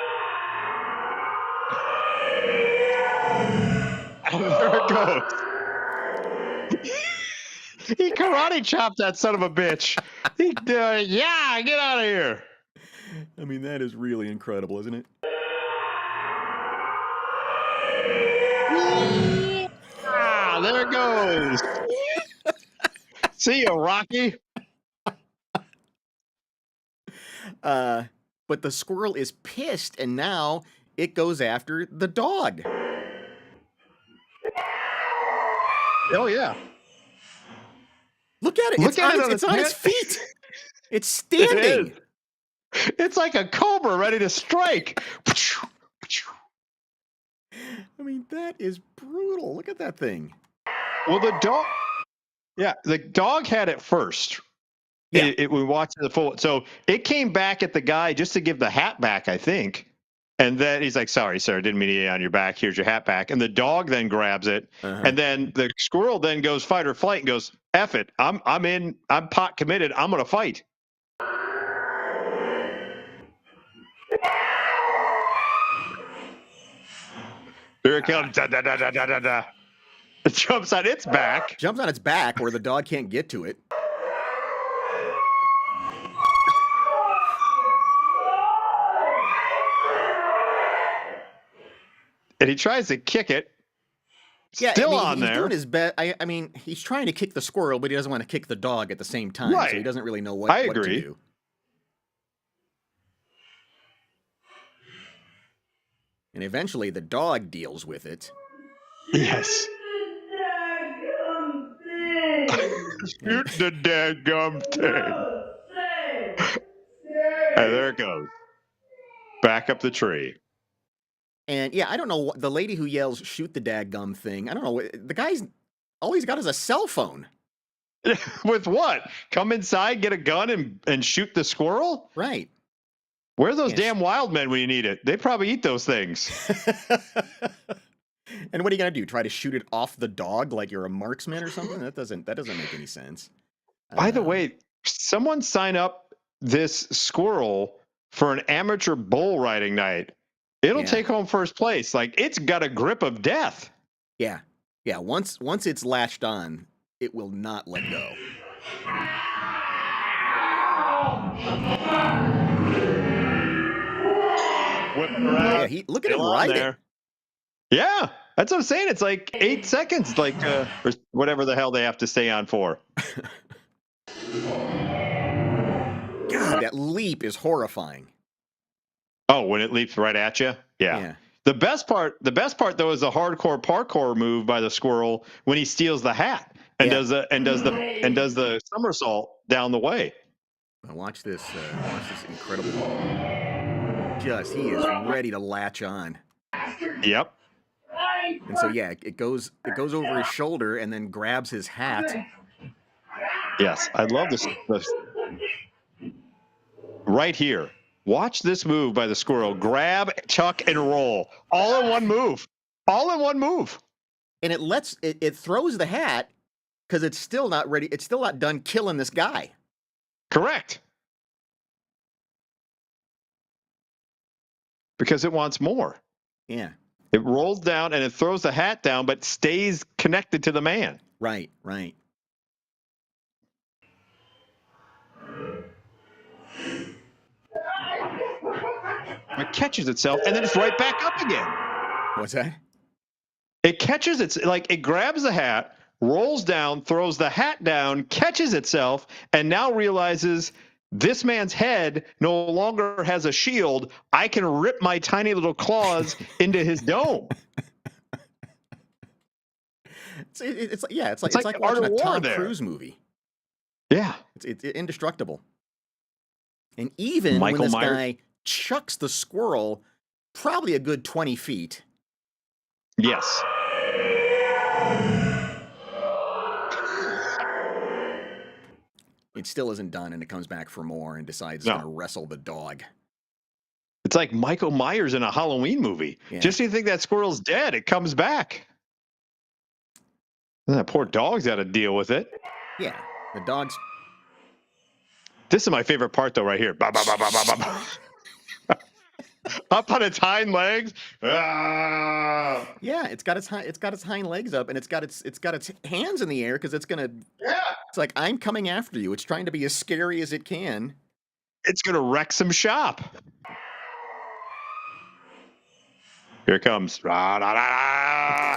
And there it goes. He karate chopped that son of a bitch. Yeah, get out of here. I mean, that is really incredible, isn't it? Ah, there it goes. See you, Rocky. But the squirrel is pissed, and now it goes after the dog. Oh, yeah. Look at it. Look at it on It's its on its head. feet. It's It standing. is. It's like a cobra ready to strike. I mean, that is brutal. Look at that thing. Well, the dog had it first. Yeah. We watched the full. So it came back at the guy just to give the hat back, I think. And then he's like, "Sorry, sir, didn't mean to get on your back. Here's your hat back." And the dog then grabs it, and then the squirrel then goes fight or flight and goes, "F it, I'm pot committed. I'm gonna fight." Here it comes. Da, da, da, da, da, da, da. It jumps on its back. Jumps on its back where the dog can't get to it. And he tries to kick it. Yeah, Still I mean, on he's there. doing his best. I mean, he's trying to kick the squirrel, but he doesn't want to kick the dog at the same time. Right. So he doesn't really know what to agree. do. And eventually the dog deals with it. Yes. Shoot the dadgum thing. And there it goes. Back up the tree. And yeah, I don't know what the lady who yells "shoot the dadgum thing." I don't know. The guy's all he's got is a cell phone. With what? Come inside, get a gun, and shoot the squirrel? Right. Where are those damn wild men when you need it? They probably eat those things. And what are you gonna do? Try to shoot it off the dog like you're a marksman or something? That doesn't make any sense. By the way, someone sign up this squirrel for an amateur bull riding night. It'll take home first place. Like, it's got a grip of death. Yeah. Yeah. Once it's latched on, it will not let go. Whipping around. Yeah, look at him Still on ride there. it. Yeah, that's what I'm saying. It's like 8 seconds, like or whatever the hell they have to stay on for. God, that leap is horrifying. Oh, when it leaps right at you? Yeah. The best part though is the hardcore parkour move by the squirrel when he steals the hat and does the somersault down the way. Now watch this incredible. He is ready to latch on. Yep. And so yeah, it goes over his shoulder and then grabs his hat. Yes, I love this. Right here. Watch this move by the squirrel. Grab, chuck, and roll. All in one move. All in one move. And it throws the hat because it's still not ready. It's still not done killing this guy. Correct. Because it wants more. Yeah. It rolls down and it throws the hat down, but stays connected to the man. Right, right. It catches itself and then it's right back up again. What's that? It catches it grabs the hat, rolls down, throws the hat down, catches itself, and now realizes this man's head no longer has a shield. I can rip my tiny little claws into his dome. It's like watching a Tom Cruise movie. Yeah. It's indestructible. And even Michael when this Myers guy chucks the squirrel probably a good 20 feet. Yes. It still isn't done, and it comes back for more and decides it's going to wrestle the dog. It's like Michael Myers in a Halloween movie. Yeah. Just when you think that squirrel's dead, it comes back. That poor dog's got to deal with it. Yeah, the dog's. This is my favorite part, though, right here. Bah, bah, bah, bah, bah, bah. Up on its hind legs. Ah! Yeah, it's got its hind legs up, and it's got its hands in the air because it's gonna. Yeah. It's like, I'm coming after you. It's trying to be as scary as it can. It's going to wreck some shop. Here it comes. Rah, rah, rah, rah.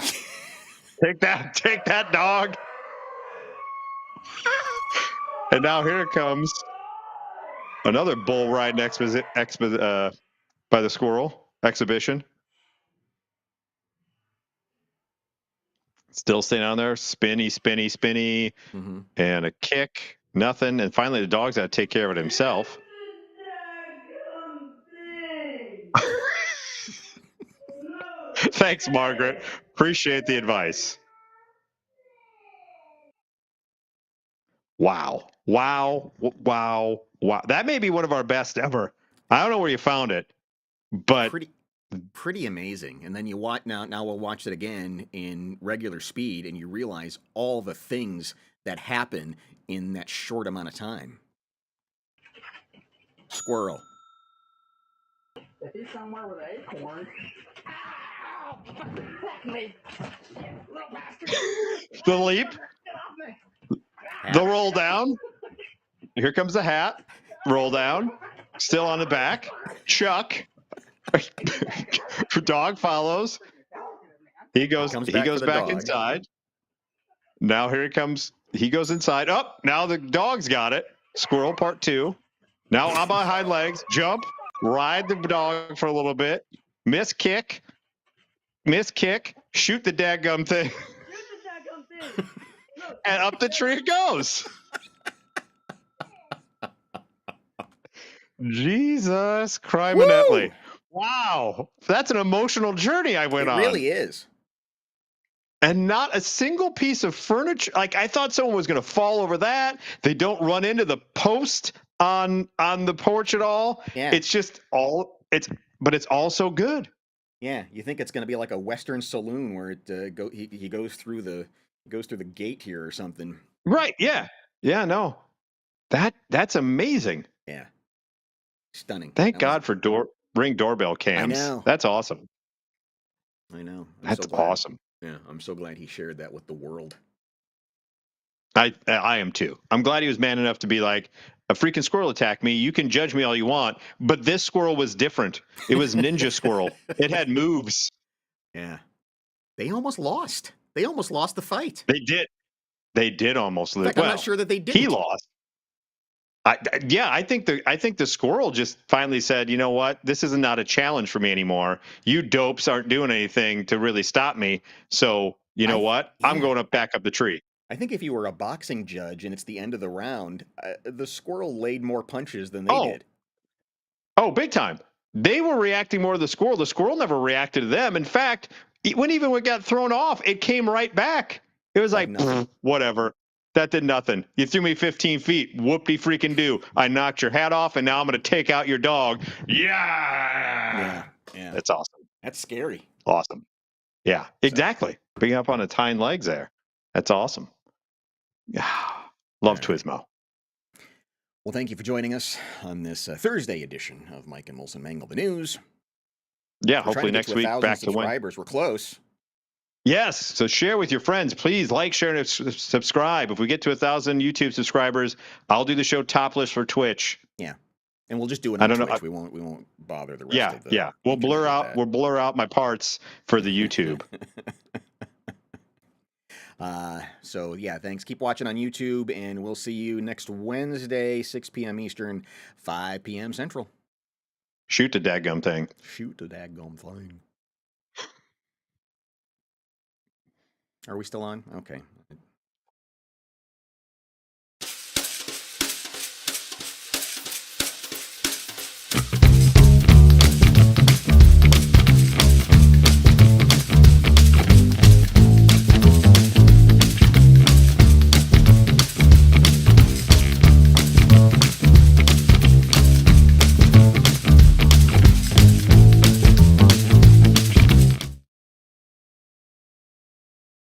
Take that, dog. And now here it comes. Another bull riding by the squirrel exhibition. Still staying on there. Spinny, spinny, spinny. Mm-hmm. And a kick. Nothing. And finally, the dog's got to take care of it himself. Thanks, Margaret. Appreciate the advice. Wow. Wow. Wow. Wow. That may be one of our best ever. I don't know where you found it, but Pretty amazing. And then you watch now we'll watch it again in regular speed, and you realize all the things that happen in that short amount of time. Squirrel. If he's somewhere with an acorn. Ow! Fuck me! Little bastard! the leap, Get off me! the roll down. Here comes the hat. Roll down. Still on the back. Chuck. Dog follows. He goes back inside. Now here he comes. He goes inside. Oh, now the dog's got it. Squirrel part 2. Now on my hind legs. Jump. Ride the dog for a little bit. Miss kick. Shoot the dadgum thing. And up the tree it goes. Jesus criminally. Wow. That's an emotional journey I went on. It really is. And not a single piece of furniture. Like, I thought someone was going to fall over that. They don't run into the post on the porch at all. Yeah. It's just but it's all so good. Yeah, you think it's going to be like a Western saloon where he goes through the gate here or something. Right. Yeah. Yeah. No. That's amazing. Yeah. Stunning. Thank God for Ring doorbell cams. I know. That's awesome. I know. That's awesome. Yeah, I'm so glad he shared that with the world. I am too. I'm glad he was man enough to be like, a freaking squirrel attacked me. You can judge me all you want, but this squirrel was different. It was ninja squirrel. It had moves. Yeah. They almost lost. They almost lost the fight. They did. They did almost lose. In fact, I'm not sure that they didn't. He lost. I think the squirrel just finally said, you know what? This is not a challenge for me anymore. You dopes aren't doing anything to really stop me. So you know what? Yeah. I'm going back up the tree. I think if you were a boxing judge and it's the end of the round, the squirrel laid more punches than they did. Oh, big time. They were reacting more to the squirrel. The squirrel never reacted to them. In fact, when it got thrown off, it came right back. It was like whatever. That did nothing. You threw me 15 feet. Whoop-de freaking do. I knocked your hat off, and now I'm going to take out your dog. Yeah. That's awesome. That's scary. Awesome. Yeah, exactly. Being up on its hind legs there. That's awesome. Yeah. Love Twismo. Well, thank you for joining us on this Thursday edition of Mike and Molson Mangle the News. Yeah, hopefully next week back to subscribers. We're close. Yes, so share with your friends. Please like, share, and subscribe. If we get to 1,000 YouTube subscribers, I'll do the show topless for Twitch. Yeah, and we'll just do it on Twitch. We won't bother the rest of the. Yeah, we'll blur out my parts for the YouTube. So yeah, thanks. Keep watching on YouTube, and we'll see you next Wednesday, 6 p.m. Eastern, 5 p.m. Central. Shoot the dadgum thing. Shoot the dadgum thing. Are we still on? Okay.